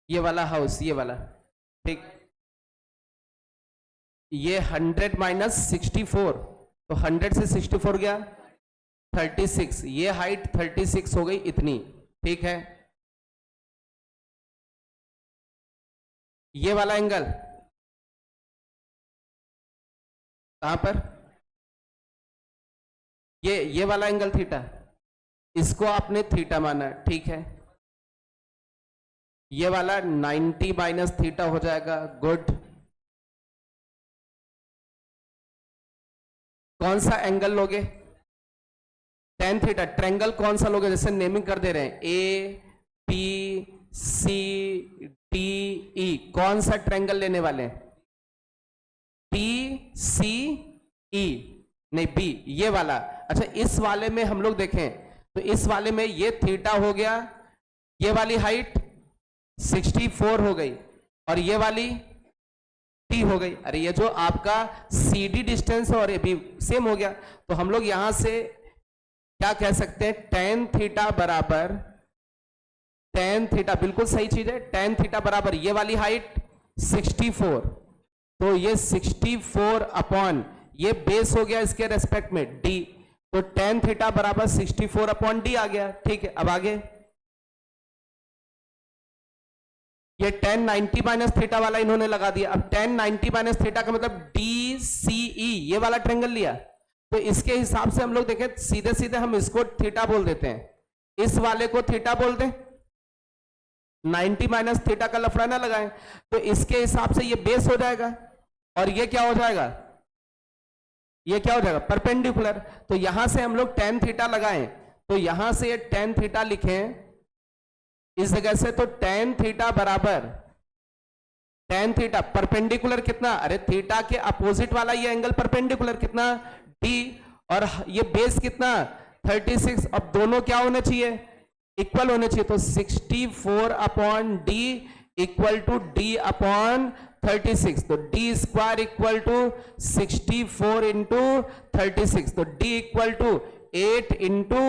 ये वाला हाउस, ये वाला, ठीक। ये 100 माइनस 64, तो 100 से 64 गया 36, ये हाइट 36 हो गई इतनी, ठीक है। ये वाला एंगल कहां पर? ये वाला एंगल थीटा, इसको आपने थीटा माना, ठीक है। ये वाला 90 माइनस थीटा हो जाएगा, गुड। कौन सा एंगल लोगे? Tan theta. ट्रेंगल कौन सा लोगे? जैसे नेमिंग कर दे रहे हैं, ए बी सी डी ई, कौन सा ट्रेंगल लेने वाले हैं? बी सी ई, नहीं बी, ये वाला। अच्छा, इस वाले में हम लोग देखें तो इस वाले में ये थीटा हो गया, ये वाली हाइट 64 हो गई और ये वाली टी हो गई। अरे ये जो आपका सी डी डिस्टेंस है और ये भी सेम हो गया, तो हम लोग यहां से क्या कह सकते हैं? टेन थीटा बराबर, टेन थीटा बिल्कुल सही चीज है, टेन थीटा बराबर ये वाली हाइट 64, तो ये 64 अपॉन ये बेस हो गया इसके रेस्पेक्ट में डी, तो टेन थीटा बराबर 64 अपॉन डी आ गया, ठीक है। अब आगे ये टेन 90 माइनस थीटा वाला इन्होंने लगा दिया। अब टेन 90 माइनस थीटा का मतलब डी सी ई, ये वाला ट्रेंगल लिया, तो इसके हिसाब से हम लोग देखें सीधे सीधे हम इसको थीटा बोल देते हैं, इस वाले को थीटा बोल दें, 90 माइनस थीटा का लफड़ा ना लगाएं, तो इसके हिसाब से ये बेस हो जाएगा और ये क्या हो जाएगा? ये क्या हो जाएगा? परपेंडिकुलर। तो यहां से हम लोग टेन थीटा लगाएं, तो यहां से ये टेन थीटा लिखें इस जगह से, तो टेन थीटा बराबर टेन थीटा परपेंडिकुलर कितना? अरे थीटा के अपोजिट वाला ये एंगल परपेंडिकुलर कितना? डी, और ये बेस कितना? 36। अब दोनों क्या होने चाहिए? इक्वल होने चाहिए, तो 64 upon D equal to D upon 36, तो D square equal to 64 into 36, तो डी इक्वल टू 8 इंटू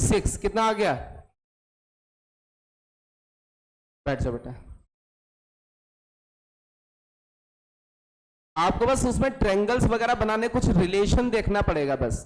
6, कितना आ गया? बैठ जाओ बेटा। आपको बस उसमें ट्रेंगल्स वगैरह बनाने कुछ रिलेशन देखना पड़ेगा बस।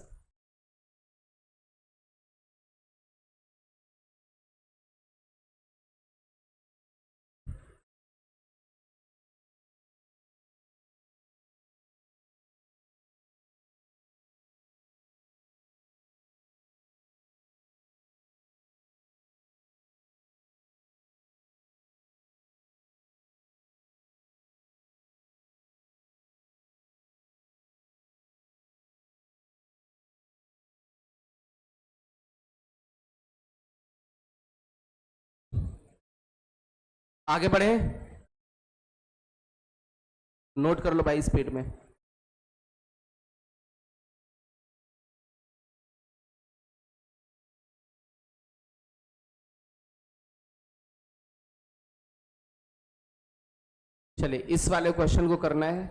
आगे बढ़े, नोट कर लो भाई स्पीड में। चलिए इस वाले क्वेश्चन को करना है।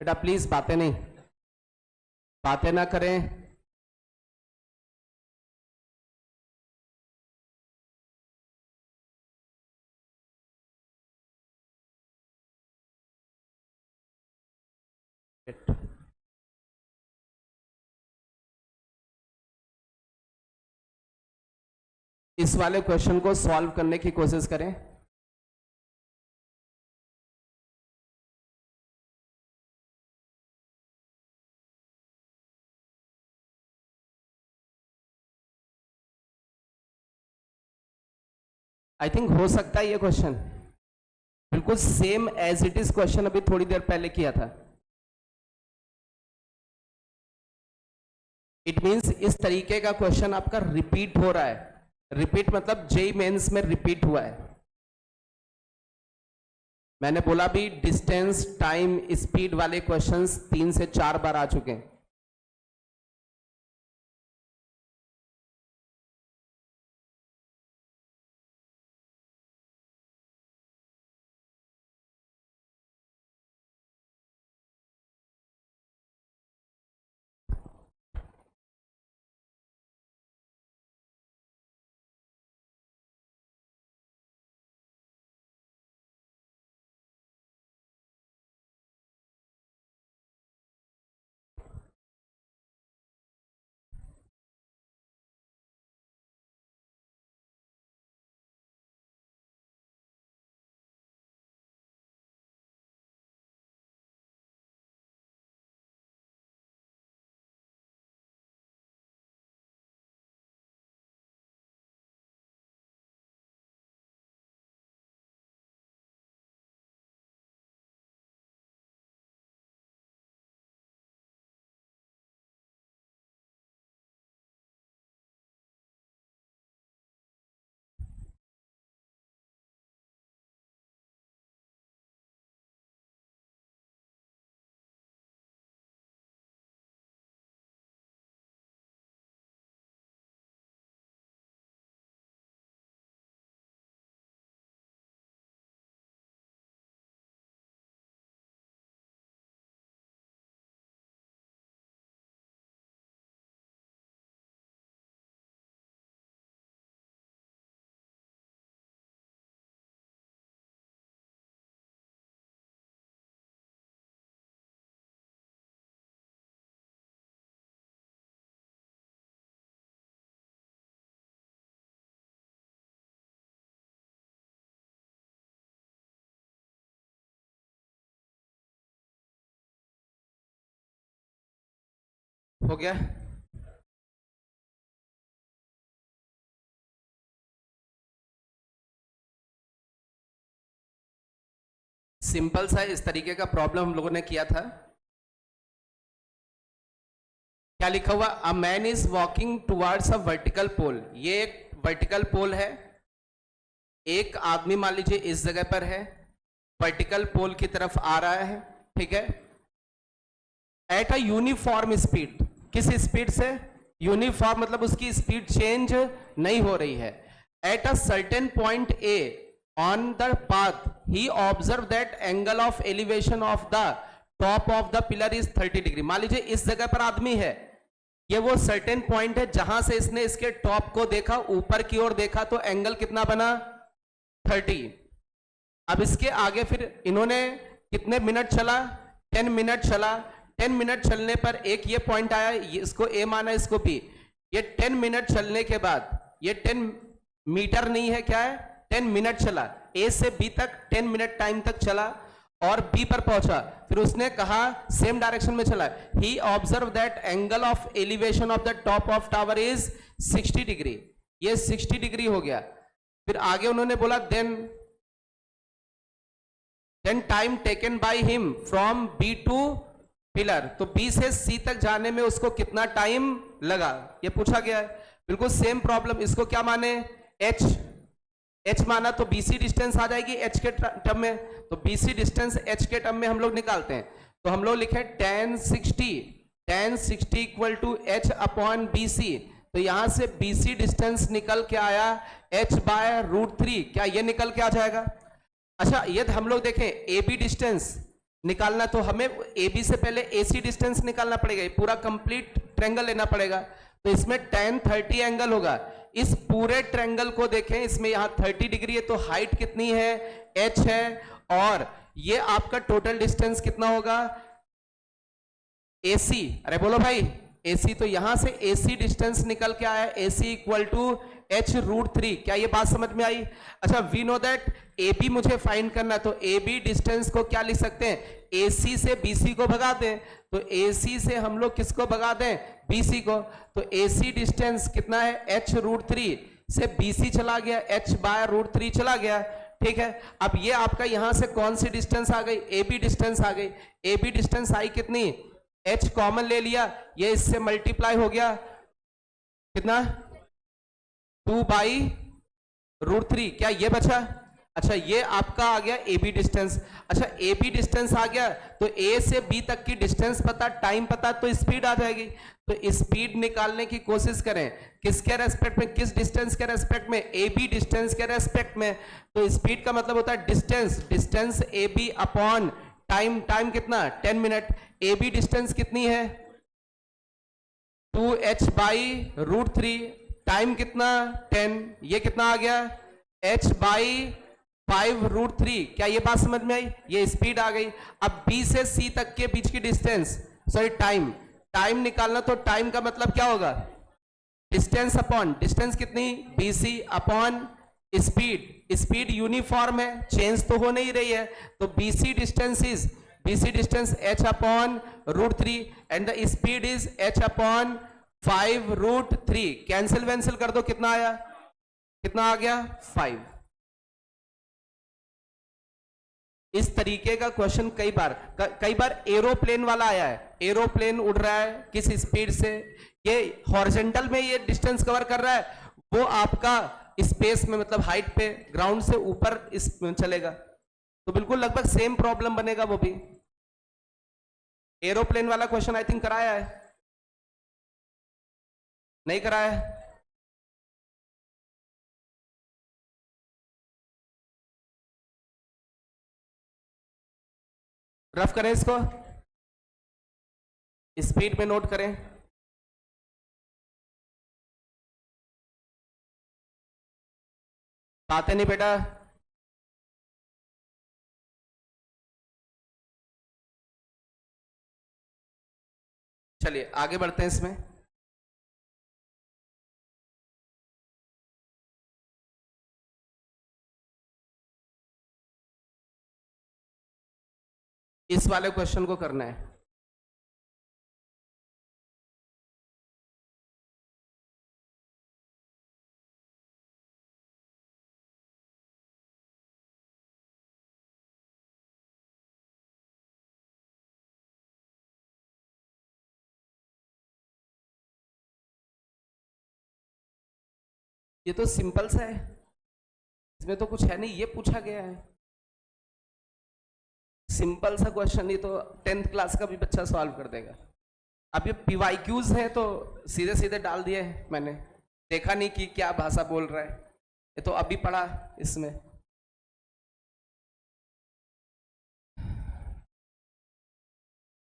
बेटा प्लीज बातें ना करें। इस वाले क्वेश्चन को सॉल्व करने की कोशिश करें। आई थिंक हो सकता है ये क्वेश्चन बिल्कुल same as it is question अभी थोड़ी देर पहले किया था। इट मींस इस तरीके का क्वेश्चन आपका रिपीट हो रहा है। रिपीट मतलब जेई मेंस में रिपीट हुआ है। मैंने बोला भी डिस्टेंस, टाइम, स्पीड वाले क्वेश्चंस 3 से 4 बार आ चुके हैं। हो गया? सिंपल सा इस तरीके का प्रॉब्लम हम लोगों ने किया था। क्या लिखा हुआ? A man is walking towards a vertical pole. ये एक वर्टिकल पोल है। एक आदमी मान लीजिए इस जगह पर है, वर्टिकल पोल की तरफ आ रहा है, ठीक है, एट अ यूनिफॉर्म स्पीड। किस स्पीड से? यूनिफॉर्म मतलब उसकी स्पीड चेंज नहीं हो रही है। At a certain point A on the path he observe that angle of elevation of the top of the pillar is 30 degree. मान लीजिए इस जगह पर आदमी है, ये वो सर्टेन पॉइंट है जहां से इसने इसके टॉप को देखा, ऊपर की ओर देखा, तो एंगल कितना बना? 30। अब इसके आगे फिर इन्होंने कितने मिनट चला? 10 मिनट चला। 10 मिनट चलने पर एक ये पॉइंट आया, इसको ए माना, इसको बी। ये 10 मिनट चलने के बाद ये 10 मीटर नहीं है, क्या है? 10 मिनट चला। ए से बी तक 10 मिनट टाइम तक चला और बी पर पहुंचा। फिर उसने कहा सेम डायरेक्शन में चला। He observe that angle of elevation of the top of tower is 60 degree. ये 60 डिग्री हो गया। फिर आगे उन्होंने बोला then time taken by him from B to pillar, तो बी से सी तक जाने में उसको कितना टाइम लगा, ये पूछा गया है। बिल्कुल सेम प्रॉब्लम, इसको क्या माने, एच, एच माना तो बीसी डिस्टेंस आ जाएगी एच के टर्म में, तो बीसी डिस्टेंस एच के टर्म में हम लोग निकालते हैं। तो हम लोग लिखे tan 60 equal to H upon B C. तो यहां से बीसी डिस्टेंस निकल के आया एच बाय √3, क्या ये निकल के आ जाएगा। अच्छा यदि हम लोग देखें ए बी डिस्टेंस निकालना, तो हमें ए बी से पहले ए सी डिस्टेंस निकालना पड़ेगा, पूरा कंप्लीट ट्रेंगल लेना पड़ेगा। तो इसमें tan 30 एंगल होगा। इस पूरे ट्रेंगल को देखें, इसमें यहां 30 डिग्री है, तो हाइट कितनी है, h है, और ये आपका टोटल डिस्टेंस कितना होगा, AC, अरे बोलो भाई AC, तो यहां से AC डिस्टेंस निकल के आया AC इक्वल टू h√3, क्या ये बात समझ में आई। अच्छा वी नो दैट AB मुझे फाइंड करना है, तो AB डिस्टेंस को क्या लिख सकते हैं, AC से BC को भगा दें, तो AC से हम लोग किसको भगा दें, BC को, तो AC डिस्टेंस कितना है h√3 से BC चला गया, h/√3 चला गया, ठीक है। अब ये आपका यहां से कौन सी डिस्टेंस आ गई, AB डिस्टेंस आ गई। AB डिस्टेंस आई कितनी, h कॉमन ले लिया, ये इससे मल्टीप्लाई हो गया कितना, 2/√3, क्या ये बचा। अच्छा ये आपका आ गया AB डिस्टेंस। अच्छा AB डिस्टेंस आ गया, तो A से B तक की डिस्टेंस पता, टाइम पता, तो स्पीड आ जाएगी। तो स्पीड निकालने की कोशिश करें, किसके रेस्पेक्ट में, किस डिस्टेंस के रेस्पेक्ट में, AB डिस्टेंस के रेस्पेक्ट में। तो स्पीड का मतलब होता है distance, distance AB upon time, time कितना 10 मिनट। AB डिस्टेंस कितनी है 2h/√3, टाइम कितना 10, ये कितना आ गया h/5√3, क्या ये बात समझ में आई, ये स्पीड आ गई। अब B से C तक के बीच की डिस्टेंस, सॉरी टाइम, टाइम निकालना, तो टाइम का मतलब क्या होगा, डिस्टेंस अपॉन डिस्टेंस कितनी BC upon speed, speed uniform है, चेंज तो हो नहीं रही है, तो BC distance h upon √3 and the speed is h upon 5√3, cancel वैंसिल कर दो, कितना आया, कितना आ गया 5। इस तरीके का क्वेश्चन कई बार एरोप्लेन वाला आया है, एरोप्लेन उड़ रहा है किस स्पीड से, ये हॉरिजॉन्टल में ये डिस्टेंस कवर कर रहा है, वो आपका स्पेस में मतलब हाइट पे ग्राउंड से ऊपर चलेगा, तो बिल्कुल लगभग सेम प्रॉब्लम बनेगा वो भी। एरोप्लेन वाला क्वेश्चन आई थिंक कराया है, नहीं कराया है, रफ करें इसको, स्पीड में नोट करें। पाते नहीं बेटा, चलिए आगे बढ़ते हैं इसमें। इस वाले क्वेश्चन को करना है, ये तो सिंपल सा है, इसमें तो कुछ है नहीं, ये पूछा गया है सिंपल सा क्वेश्चन, ये तो 10th क्लास का भी बच्चा सॉल्व कर देगा। अब ये PYQs है तो सीधे सीधे डाल दिए मैंने, देखा नहीं कि क्या भाषा बोल रहा है, ये तो अभी पढ़ा इसमें।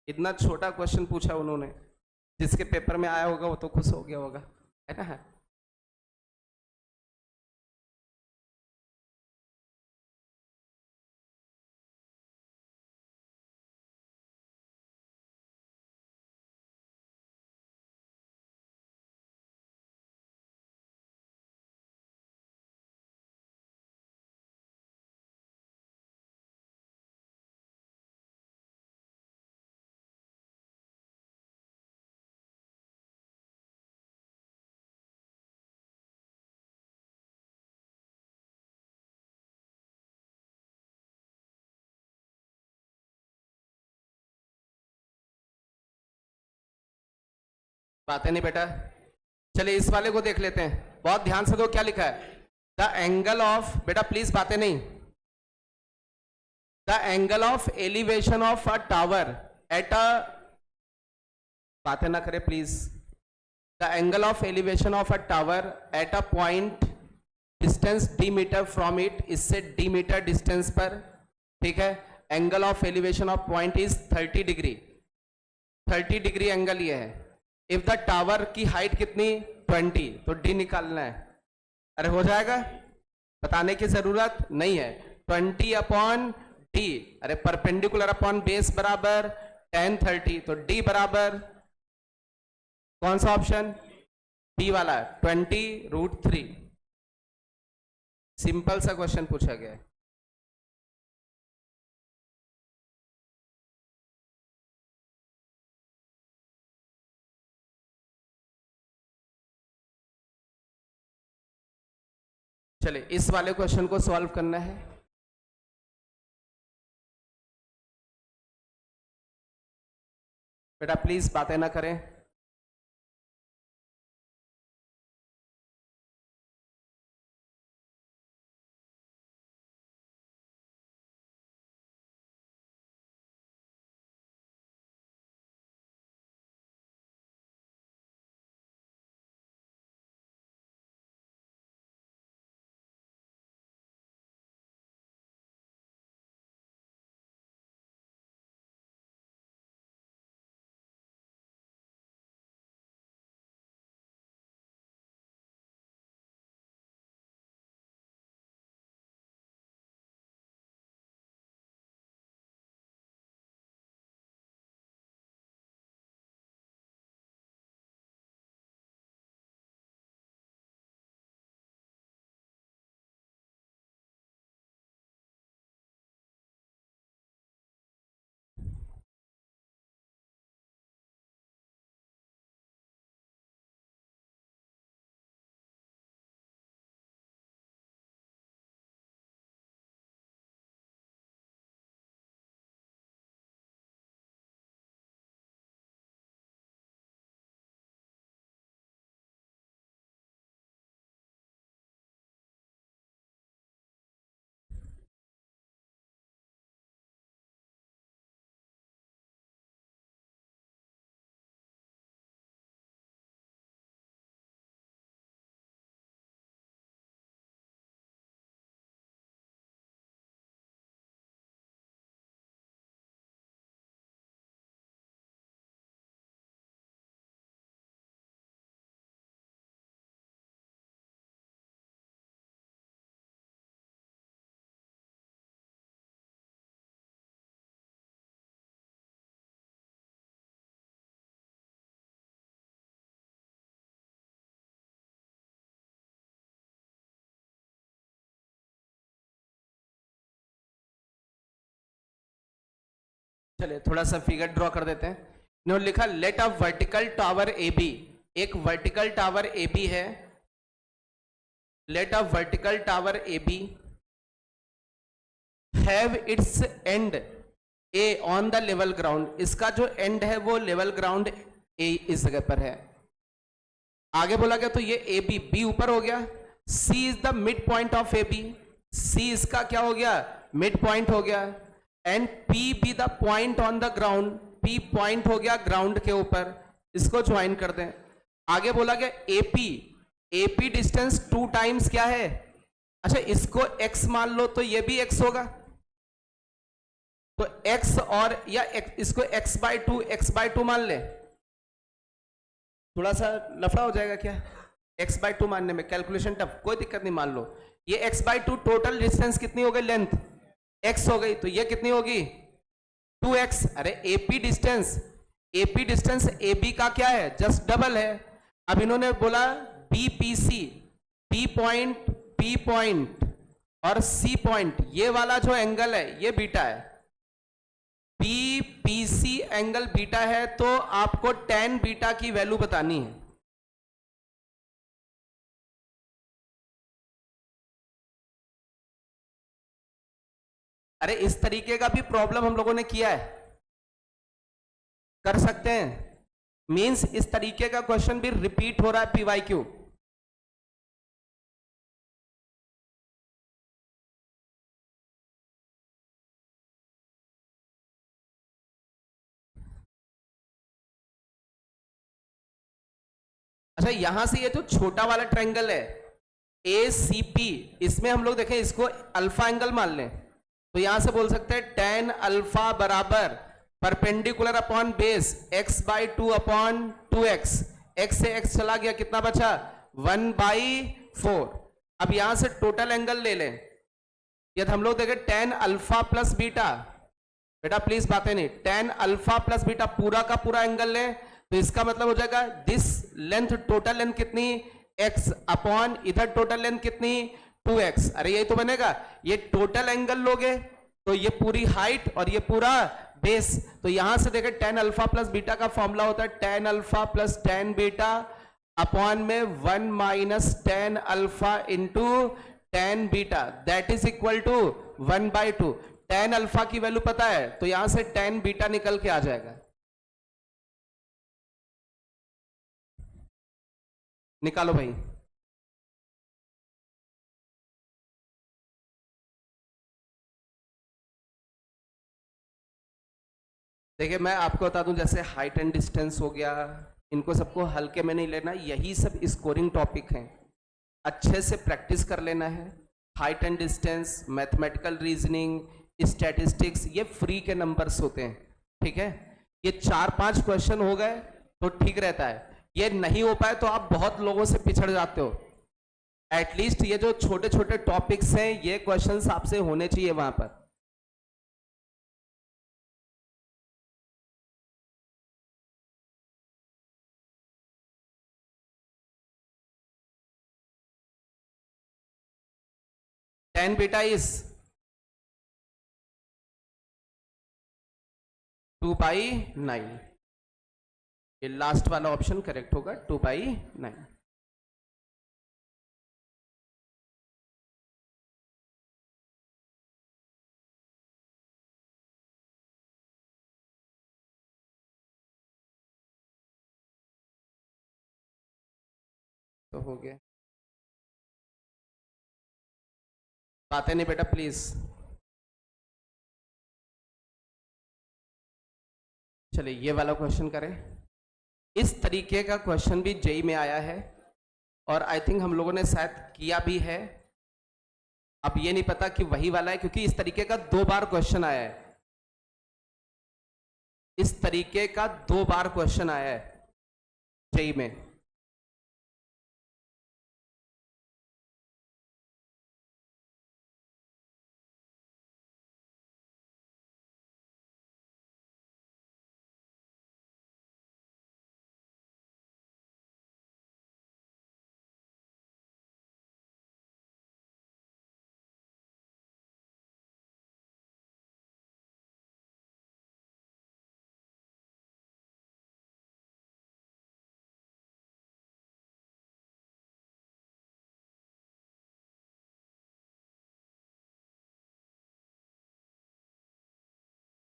इतना छोटा क्वेश्चन पूछा उन्होंने, जिसके पेपर में आया होगा वो तो खुश हो गया होगा, है ना। बातें नहीं बेटा। चलिए इस वाले को देख लेते हैं, बहुत ध्यान से दो क्या लिखा है। द एंगल ऑफ, बेटा प्लीज बातें नहीं, the angle of elevation of a tower at a, बातें ना करे please. The angle of elevation of a tower at a point distance D metre from it, इससे डी मीटर डिस्टेंस पर, ठीक है। Angle of elevation of point is 30 degree, 30 degree angle ये है। If the tower की height कितनी 20, तो D निकालना है। अरे हो जाएगा, बताने की जरूरत नहीं है। 20 अपॉन डी, अरे परपेंडिकुलर अपॉन बेस बराबर tan 30, तो डी बराबर कौन सा ऑप्शन, बी वाला 20√3। सिंपल सा क्वेश्चन पूछा गया है। चलिए इस वाले क्वेश्चन को सॉल्व करना है। बेटा प्लीज बातें ना करें। चलिए थोड़ा सा फिगर ड्रॉ कर देते हैं। इन्होंने लिखा let a vertical tower A B, एक वर्टिकल टावर ए बी है। Let a vertical tower A B have its end A on the level ground, इसका जो एंड है वो लेवल ग्राउंड ए इस जगह पर है। आगे बोला गया तो ये ए बी, बी ऊपर हो गया। C is the mid point of A B, C इसका क्या हो गया, मिड पॉइंट हो गया। And P be the point on the ground, P point हो गया ग्राउंड के ऊपर, इसको ज्वाइन कर दें। आगे बोला गया एपी, एपी डिस्टेंस 2 टाइम्स क्या है, अच्छा इसको x मान लो तो ये भी x होगा, तो x और या इसको x/2 मान ले, थोड़ा सा लफड़ा हो जाएगा क्या x/2 मानने में, कैलकुलेशन टफ, कोई दिक्कत नहीं, मान लो ये x/2, टोटल डिस्टेंस कितनी हो गई, लेंथ x हो गई, तो ये कितनी होगी 2x। अरे एपी डिस्टेंस AB का क्या है, जस्ट डबल है। अब इन्होंने बोला BPC, P पॉइंट और C पॉइंट, ये वाला जो एंगल है ये बीटा है, BPC एंगल बीटा है, तो आपको tan बीटा की वैल्यू बतानी है। अरे इस तरीके का भी प्रॉब्लम हम लोगों ने किया है, कर सकते हैं। मींस इस तरीके का क्वेश्चन भी रिपीट हो रहा है पीवाईक्यू। अच्छा, यहां से ये जो छोटा वाला ट्रायंगल है ए सी पी, इसमें हम लोग देखें इसको अल्फा एंगल मान लें, तो यहां से बोल सकते हैं टेन अल्फा बराबर perpendicular upon base x by two upon two x, x से x चला गया, कितना बचा 1/4। अब यहां से टोटल एंगल ले लें, यदि हम लोग देखें टेन अल्फा प्लस बीटा, बेटा प्लीज बातें नहीं, टेन अल्फा प्लस बीटा पूरा का पूरा एंगल लें, तो इसका मतलब हो जाएगा दिस लेंथ, टोटल लेंथ कितनी x अपॉन इधर टोटल लेंथ कितनी 2x। अरे यही तो बनेगा, ये टोटल एंगल लोगे तो ये पूरी हाइट और ये पूरा बेस, तो यहां से देखें टेन अल्फा प्लस बीटा का फॉर्मूला होता है tan alpha plus tan beta upon में 1 minus tan alpha into tan beta, that is equal to 1/2। Tan alpha की वैल्यू पता है तो यहां से टेन बीटा निकल के आ जाएगा, निकालो भाई। देखिए मैं आपको बता दूं, जैसे हाइट एंड डिस्टेंस हो गया, इनको सबको हल्के में नहीं लेना, यही सब स्कोरिंग टॉपिक हैं, अच्छे से प्रैक्टिस कर लेना है। Height and distance, mathematical reasoning, statistics, ये फ्री के नंबर्स होते हैं, ठीक है। ये 4-5 क्वेश्चन हो गए तो ठीक रहता है, ये नहीं हो पाए तो आप बहुत लोगों से पिछड़ जाते हो। एटलीस्ट ये जो छोटे छोटे टॉपिक्स हैं ये क्वेश्चंस आपसे होने चाहिए वहां पर। टेन बीटा इज 2/9, ये लास्ट वाला ऑप्शन करेक्ट होगा, 2/9। तो हो गया, बातें नहीं बेटा प्लीज। चलिए ये वाला क्वेश्चन करें। इस तरीके का क्वेश्चन भी जेई में आया है और आई थिंक हम लोगों ने शायद किया भी है, अब ये नहीं पता कि वही वाला है, क्योंकि इस तरीके का 2 बार क्वेश्चन आया है, इस तरीके का 2 बार क्वेश्चन आया है जेई में।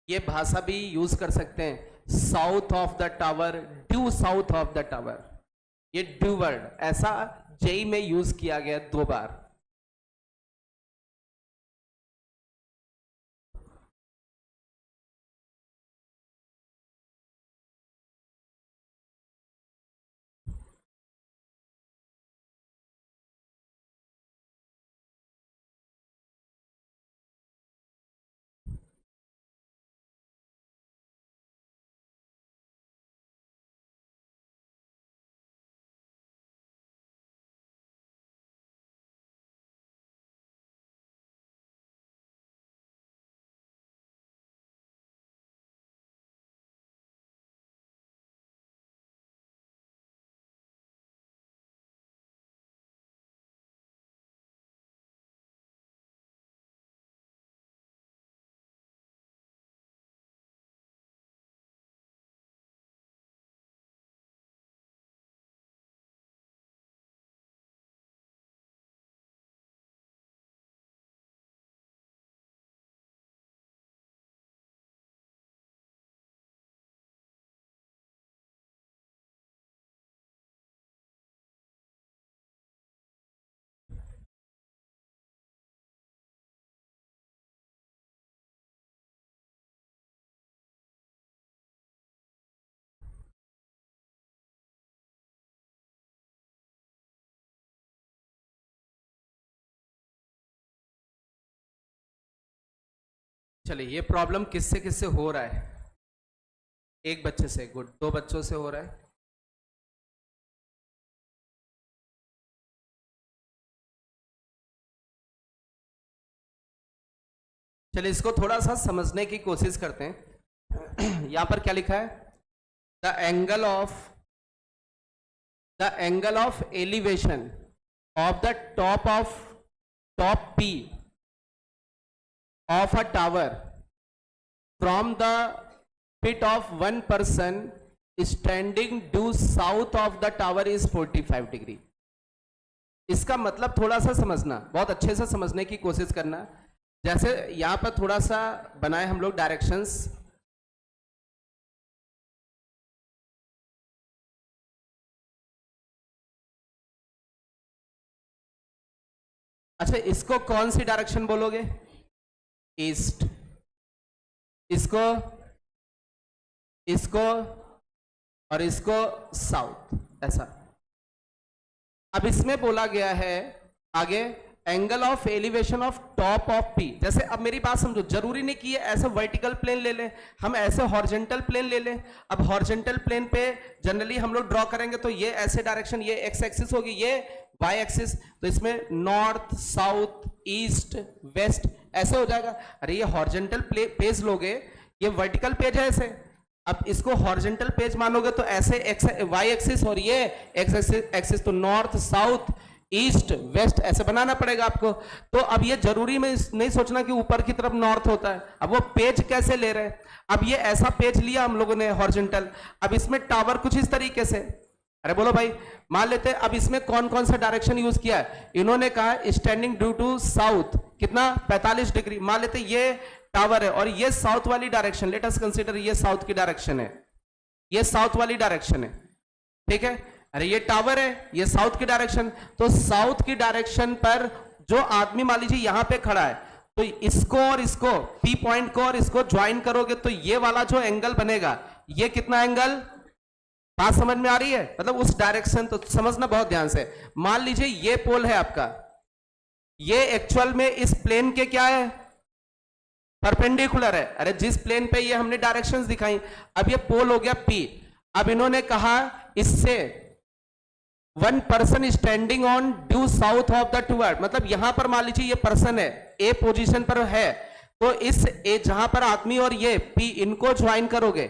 ये भाषा भी यूज कर सकते हैं, south of the tower, due south of the tower, ये ड्यू वर्ड ऐसा जेई में यूज किया गया 2 बार। चलिए, ये प्रॉब्लम किससे किससे हो रहा है? एक बच्चे से, गुड। दो बच्चों से हो रहा है। चलिए, इसको थोड़ा सा समझने की कोशिश करते हैं। यहां पर क्या लिखा है? The angle of elevation of the top P of a tower from the pit of one person standing due south of the tower is 45 degree. इसका मतलब थोड़ा सा समझना, बहुत अच्छे से समझने की कोशिश करना। जैसे यहां पर थोड़ा सा बनाए हम लोग डायरेक्शंस। अच्छा, इसको कौन सी डायरेक्शन बोलोगे? ईस्ट। इसको और इसको साउथ, ऐसा। अब इसमें बोला गया है आगे, angle of elevation of top of P. जैसे अब मेरी बात समझो, जरूरी नहीं कि ये ऐसे वर्टिकल प्लेन ले लें, हम ऐसे हॉरिजॉन्टल प्लेन ले लें। अब हॉरिजॉन्टल प्लेन पे जनरली हम लोग ड्रॉ करेंगे तो ये ऐसे डायरेक्शन, ये एक्स एक्सिस होगी, ये वाई एक्सिस, तो इसमें नॉर्थ, साउथ, ईस्ट, वेस्ट ऐसे हो जाएगा। अरे ये हॉरिजॉन्टल पेज लोगे, ये वर्टिकल पेज है ऐसे। अब इसको हॉरिजॉन्टल पेज मानोगे तो ऐसे एक्स वाई एक्सिस और ये एक्स एक्सिस, तो नॉर्थ, साउथ, ईस्ट, वेस्ट ऐसे बनाना पड़ेगा आपको। तो अब ये जरूरी में नहीं सोचना कि ऊपर की तरफ नॉर्थ होता है। अब वो पेज कैसे ले रहे हैं? अब ये ऐसा पेज लिया हम लोगों ने हॉरिजॉन्टल। अब इसमें टावर कुछ इस तरीके से, अरे बोलो भाई, मान लेते हैं। अब इसमें कौन कौन सा डायरेक्शन यूज किया है? इन्होंने कहा स्टैंडिंग ड्यू टू साउथ, कितना? 45 डिग्री। मान लेते ये टावर है और ये साउथ वाली डायरेक्शन, लेट अस कंसीडर ये साउथ की डायरेक्शन है, ये साउथ वाली डायरेक्शन है, ठीक है। अरे ये टावर है, ये साउथ की डायरेक्शन, तो साउथ की डायरेक्शन पर जो आदमी मान लीजिए यहां पे खड़ा है, तो इसको और इसको, पी पॉइंट को और इसको ज्वाइन करोगे तो ये वाला जो एंगल बनेगा, ये कितना एंगल? बात समझ में आ रही है? मतलब उस डायरेक्शन, तो समझना बहुत ध्यान से। मान लीजिए ये पोल है आपका, ये एक्चुअल में इस प्लेन के क्या है? परपेंडिकुलर है। अरे जिस प्लेन पे ये हमने डायरेक्शंस दिखाई, अब ये पोल हो गया P। अब इन्होंने कहा इससे one person standing on due south of the toward, मतलब यहां पर मान लीजिए ये पर्सन है, ए पोजीशन पर है, तो इस ए जहां पर आदमी और ये P, इनको ज्वाइन करोगे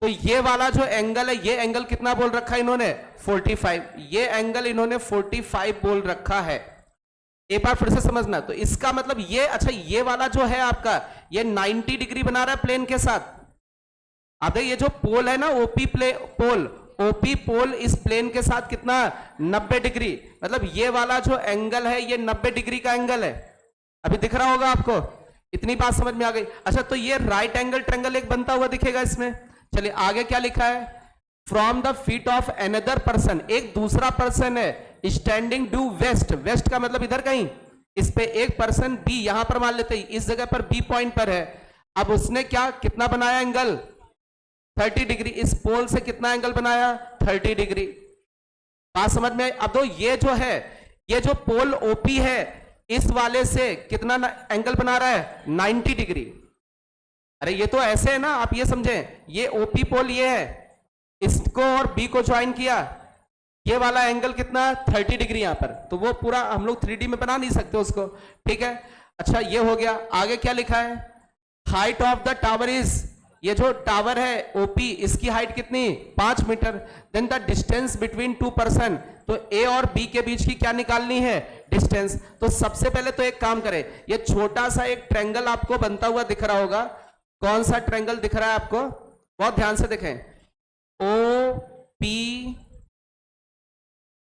तो ये वाला जो एंगल है, ये एंगल कितना बोल रखा है इन्होंने? 45। ये एंगल इन्होंने 45 बोल रखा है। एक बार फिर से समझना, तो इसका मतलब ये, अच्छा ये वाला जो है आपका, ये 90 डिग्री बना रहा है प्लेन के साथ। अब ये जो पोल है ना, ओपी पोल इस प्लेन के साथ कितना? 90 डिग्री। मतलब ये वाला जो एंगल है, ये 90 डिग्री का एंगल है। अभी दिख रहा होगा आपको, इतनी बात समझ में आ गई। अच्छा, तो ये राइट एंगल ट्रायंगल एक बनता हुआ दिखेगा इसमें। चलिए आगे क्या लिखा है? From the feet of another person, एक दूसरा पर्सन है स्टैंडिंग ड्यू वेस्ट, वेस्ट का मतलब इधर कहीं, इस पे एक पर्सन बी, यहां पर मान लेते हैं इस जगह पर बी पॉइंट पर है। अब उसने क्या कितना बनाया एंगल? 30 डिग्री। इस पोल से कितना एंगल बनाया? 30 डिग्री। बात समझ में? अब तो ये जो है, ये जो पोल ओपी है, इस वाले से कितना एंगल बना रहा है? 90 डिग्री। अरे ये तो ऐसे है ना, आप ये समझें, ये ओपी पोल ये है, इसको और बी को ज्वाइन किया, ये वाला एंगल कितना? 30 डिग्री यहां पर। तो वो पूरा हम लोग 3D में बना नहीं सकते उसको, ठीक है। अच्छा ये हो गया। आगे क्या लिखा है? Height of the tower is, ये जो टावर है ओपी, इसकी हाइट कितनी? 5 metre. Then the distance between two person, तो ए और बी के बीच की क्या निकालनी है? डिस्टेंस। तो सबसे पहले तो एक काम करें, ये छोटा सा एक ट्रायंगल आपको बनता हुआ दिख रहा होगा। कौन सा ट्रायंगल दिख रहा है आपको? बहुत ध्यान से देखें,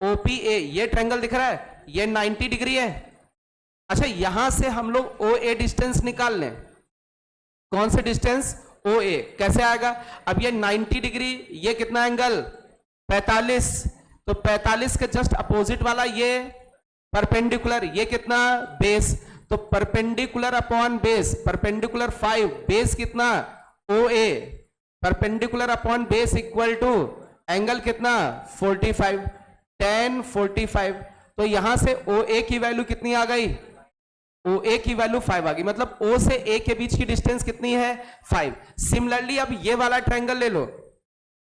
OPA, ये ट्रायंगल दिख रहा है, ये 90 डिग्री है। अच्छा यहां से हम लोग OA डिस्टेंस निकाल लें। कौन से डिस्टेंस? OA। कैसे आएगा? अब ये 90 डिग्री, ये कितना एंगल? 45। तो 45 के जस्ट अपोजिट वाला ये परपेंडिकुलर, ये कितना? बेस। तो perpendicular upon base, perpendicular 5, base कितना? OA, perpendicular upon base equal to angle कितना? 45, 10, 45। तो यहां से OA की वैल्यू कितनी आ गई? ओ ए की वैल्यू 5 आ गई, मतलब ओ से ए के बीच की डिस्टेंस कितनी है 5। सिमिलरली अब ये वाला ट्रायंगल ले लो,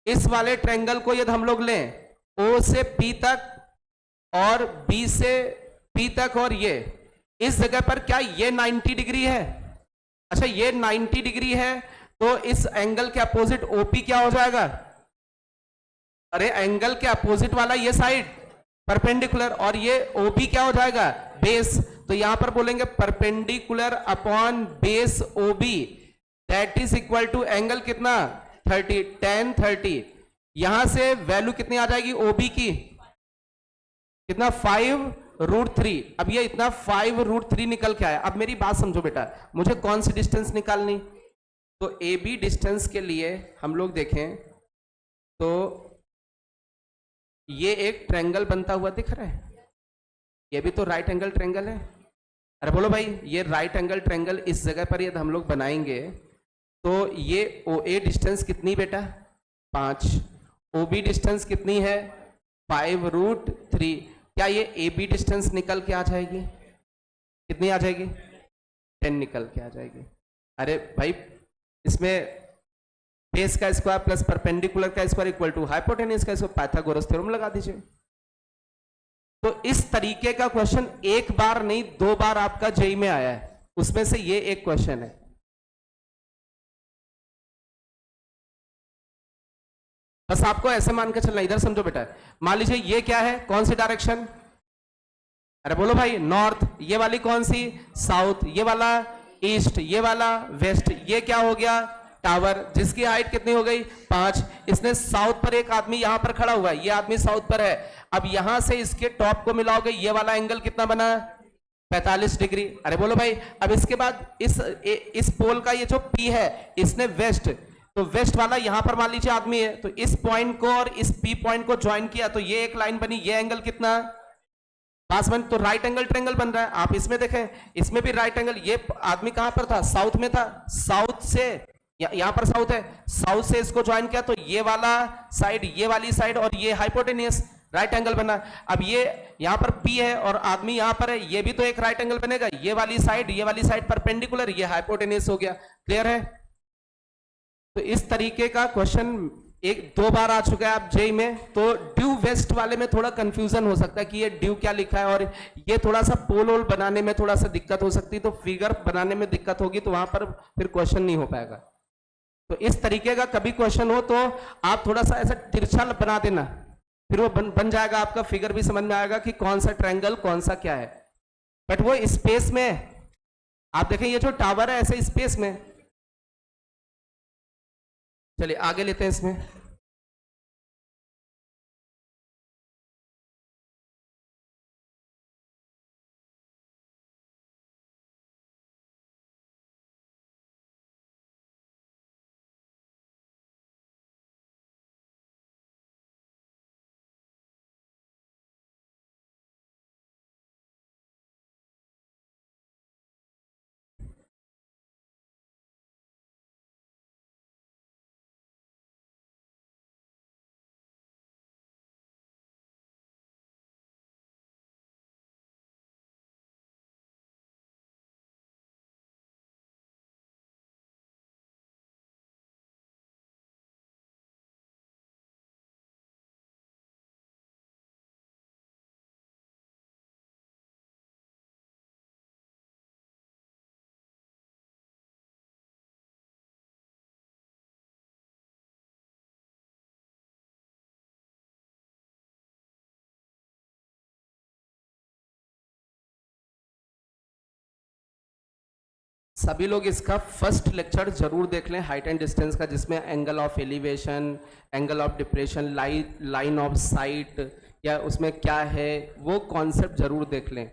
इस वाले ट्रायंगल को यदि हम लोग लें ओ से पी तक और बी से पी तक, और ये इस जगह पर क्या ये 90 डिग्री है? अच्छा ये 90 डिग्री है, तो इस एंगल के अपोजिट ओपी क्या हो जाएगा? अरे एंगल के अपोजिट वाला ये साइड परपेंडिकुलर, और ये ओबी क्या हो जाएगा? बेस। तो यहां पर बोलेंगे perpendicular upon base O, that is equal to angle कितना 30, tan 30। यहां से वैल्यू कितनी आ जाएगी ओबी की? कितना 5√3। अब ये इतना 5√3 निकल के आया। अब मेरी बात समझो बेटा, मुझे कौन सी डिस्टेंस निकालनी? तो ए बी डिस्टेंस के लिए हम लोग देखें तो ये एक ट्रायंगल बनता हुआ दिख रहा है, ये भी तो राइट एंगल ट्रायंगल है। अरे बोलो भाई, ये राइट एंगल ट्रायंगल इस जगह पर यदि हम लोग बनाएंगे तो ये ओ ए डिस्टेंस कितनी बेटा 5, ओ बी डिस्टेंस कितनी है 5√3। क्या ये ए बी डिस्टेंस निकल के आ जाएगी? कितनी आ जाएगी? 10 निकल के आ जाएगी। अरे भाई इसमें बेस का स्क्वायर प्लस परपेंडिकुलर का स्क्वायर इक्वल टू हाइपोटेन्यूज का स्क्वायर, पाइथागोरस थ्योरम लगा दीजिए। तो इस तरीके का क्वेश्चन एक बार नहीं 2 बार आपका जेई में आया है, उसमें से ये एक क्वेश्चन है। बस आपको ऐसे मान के चलना, इधर समझो बेटा। मान लीजिए ये क्या है, कौन सी डायरेक्शन? अरे बोलो भाई नॉर्थ, ये वाली कौन सी साउथ, ये वाला ईस्ट, ये वाला वेस्ट, ये क्या हो गया टावर, जिसकी हाइट कितनी हो गई 5। इसने साउथ पर एक आदमी यहां पर खड़ा हुआ है, ये आदमी साउथ पर है। अब यहां से इसके टॉप को मिलाओगे, ये वाला एंगल कितना बना 45 डिग्री। अरे बोलो भाई, अब इसके बाद इस पोल का ये जो पी है इसने वेस्ट, तो वेस्ट वाला यहां पर मान लीजिए आदमी है, तो इस पॉइंट को और इस पी पॉइंट को ज्वाइन किया तो ये एक लाइन बनी, ये एंगल कितना पास बन, तो राइट एंगल ट्रायंगल बन रहा है। आप इसमें देखें, इसमें भी राइट एंगल, ये आदमी कहां पर था साउथ में था, साउथ से यहां पर साउथ है, साउथ से इसको ज्वाइन किया तो ये वाला साइड, ये वाली साइड और ये हाइपोटेनियस राइट एंगल बना। अब ये यहां पर पी है और आदमी यहां पर है, ये भी तो एक राइट एंगल बनेगा, ये वाली साइड परपेंडिकुलर, ये हाइपोटेनियस हो गया। क्लियर है? तो इस तरीके का क्वेश्चन एक 2 बार आ चुका है आप जेई में। तो ड्यू वेस्ट वाले में थोड़ा कंफ्यूजन हो सकता है कि ये ड्यू क्या लिखा है, और ये थोड़ा सा पोल वोल बनाने में थोड़ा सा दिक्कत हो सकती है, तो फिगर बनाने में दिक्कत होगी, तो वहां पर फिर क्वेश्चन नहीं हो पाएगा। तो इस तरीके का कभी क्वेश्चन हो तो आप थोड़ा सा ऐसा तिरछा बना देना, फिर वो बन जाएगा, आपका फिगर भी समझ में आएगा कि कौन सा ट्रायंगल कौन सा क्या है। बट वो स्पेस में, आप देखें ये जो टावर है ऐसे स्पेस में। चलिए आगे लेते हैं इसमें। सभी लोग इसका फर्स्ट लेक्चर जरूर देख लें, हाइट एंड डिस्टेंस का, जिसमें angle of elevation, angle of depression, line of site, या उसमें क्या है वो कॉन्सेप्ट जरूर देख लें।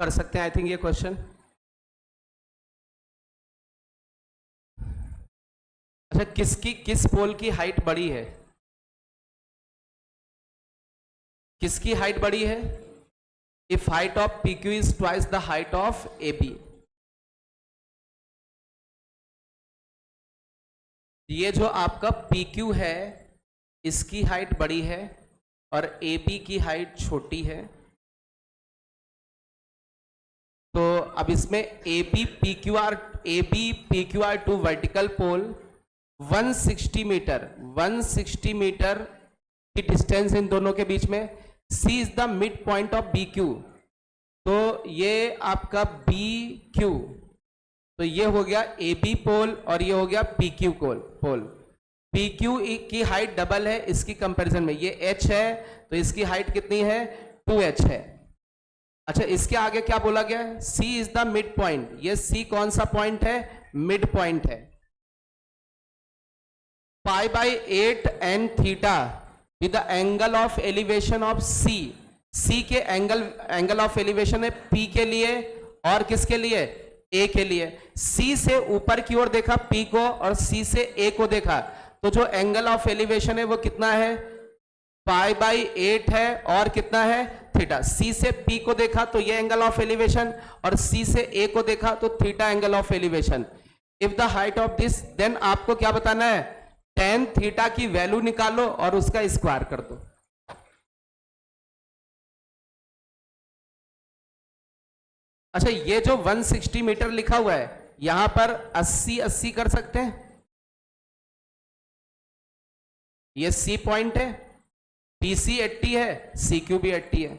कर सकते हैं आई थिंक ये क्वेश्चन। अच्छा, किस पोल की हाइट बड़ी है? किसकी हाइट बड़ी है? If height of P Q is twice the height of A B. ये जो आपका पी क्यू है इसकी हाइट बड़ी है और ए बी की हाइट छोटी है। तो अब इसमें A B P Q are two vertical pole 160 meter की डिस्टेंस इन दोनों के बीच में। C is the mid point of B Q. तो ये आपका बी क्यू, तो ये हो गया ए बी पोल और ये हो गया पी क्यू पोल। पी क्यू की हाइट डबल है इसकी कंपैरिजन में, ये h है तो इसकी हाइट कितनी है 2h है। अच्छा, इसके आगे क्या बोला गया है? C is the mid point. ये C कौन सा पॉइंट है? मिड पॉइंट है। पाई by 8 and theta with the angle of elevation of C। C के एंगल ऑफ एलिवेशन है P के लिए और किसके लिए? A के लिए। C से ऊपर की ओर देखा P को और C से A को देखा, तो जो एंगल ऑफ एलिवेशन है वो कितना है? पाई बाई 8 है और कितना है? थीटा। C से P को देखा तो ये एंगल ऑफ एलिवेशन और C से A को देखा तो theta angle of elevation. If the height of this, then आपको क्या बताना है? tan थीटा की वैल्यू निकालो और उसका स्क्वायर कर दो। अच्छा, ये जो 160 मीटर लिखा हुआ है यहां पर 80 कर सकते हैं। ये C पॉइंट है, PC 80 है, CQ भी 80 है।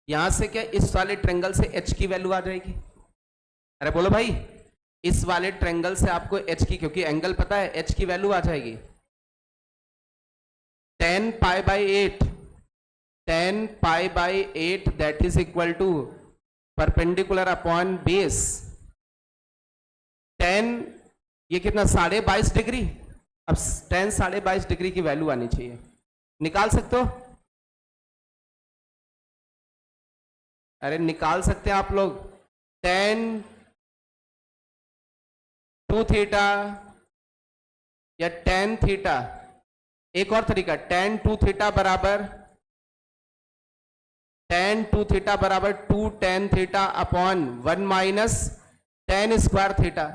यहां से क्या इस वाले ट्रेंगल से H की वैल्यू आ जाएगी? अरे बोलो भाई, इस वाले ट्रेंगल से आपको H की, क्योंकि एंगल पता है, H की वैल्यू आ जाएगी tan pi by 8 that is equal to perpendicular upon base. tan ये कितना 22.5 डिग्री। अब tan 22.5 डिग्री की वैल्यू आनी चाहिए, निकाल सकते हो? अरे निकाल सकते हैं आप लोग। tan 2 थीटा या tan थीटा, एक और तरीका, tan 2 थीटा बराबर tan 2 थीटा बराबर 2 tan theta upon 1 minus tan square theta.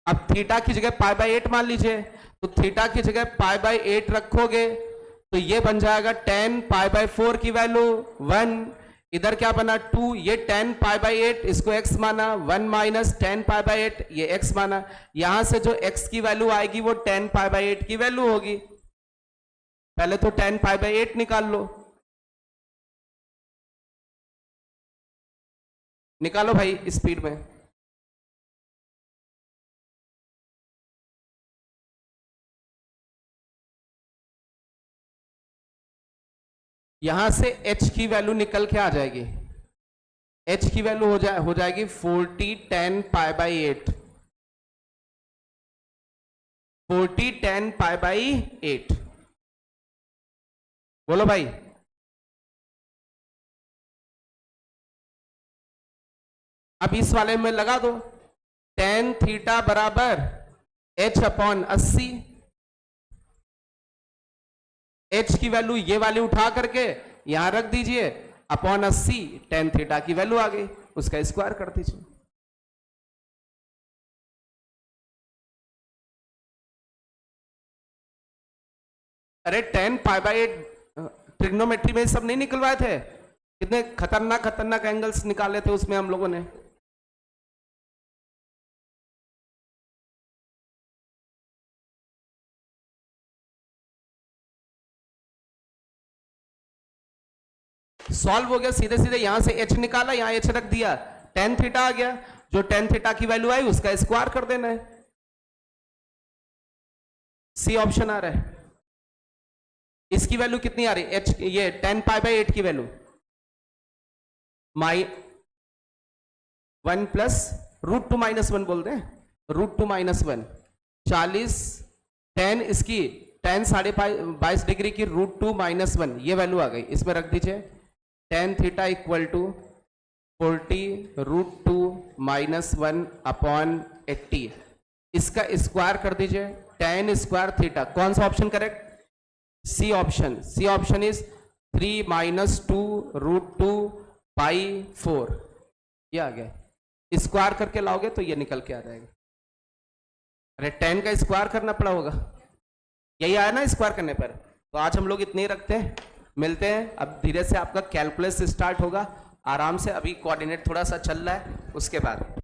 अब थीटा की जगह पाई बाई 8 मान लीजिए, तो थीटा की जगह पाई बाई 8 रखोगे तो ये बन जाएगा tan पाई बाई 4 की वैल्यू 1, इधर क्या बना 2, ये tan पाई बाई 8 इसको x माना, 1 माइनस tan पाई बाई 8 ये x माना। यहां से जो x की वैल्यू आएगी वो tan पाई बाई 8 की वैल्यू होगी। पहले तो tan पाई बाई 8 निकाल लो, निकालो भाई स्पीड में। यहां से h की वैल्यू निकल के आ जाएगी, h की वैल्यू हो जाएगी 40 tan pi by 8, 40 tan pi by 8। बोलो भाई, अब इस वाले में लगा दो, tan थीटा बराबर h अपॉन 80। h की वैल्यू ये वाली उठा करके यहां रख दीजिए, अपॉन 80 tan थीटा की वैल्यू आ गई, उसका स्क्वायर कर दीजिए। अरे tan पाई बाई 8 ट्रिग्नोमेट्री में सब नहीं निकलवाए थे? कितने खतरनाक एंगल्स निकाले थे उसमें हम लोगों ने। सॉल्व हो गया, सीधे सीधे यहां से h निकाला, यहां h रख दिया, tan थीटा आ गया, जो tan थीटा की वैल्यू आई उसका स्क्वायर कर देना है। सी ऑप्शन आ रहा है। इसकी वैल्यू कितनी आ रही है? h, ये tan पाई बाई 8 की वैल्यू 1 प्लस √2 - 1 बोल दें, √2 - 1 40 tan इसकी tan 22.5 डिग्री की √2 - 1 ये वैल्यू आ गई, इसमें रख दीजिए tan थीटा इक्वल टू 40 √2 - 1/80, इसका स्क्वायर कर दीजिए tan स्क्वायर थीटा। कौन सा option correct? C option. C option is 3 - 2 √2/4, ये आ गया। स्क्वायर करके लाओगे तो ये निकल के आ जाएगा। अरे tan का स्क्वायर करना पड़ा होगा, यही आया ना स्क्वायर करने पर। तो आज हम लोग इतने ही रखते हैं, मिलते हैं। अब धीरे से आपका कैलकुलस स्टार्ट होगा आराम से, अभी कोऑर्डिनेट थोड़ा सा चल रहा है, उसके बाद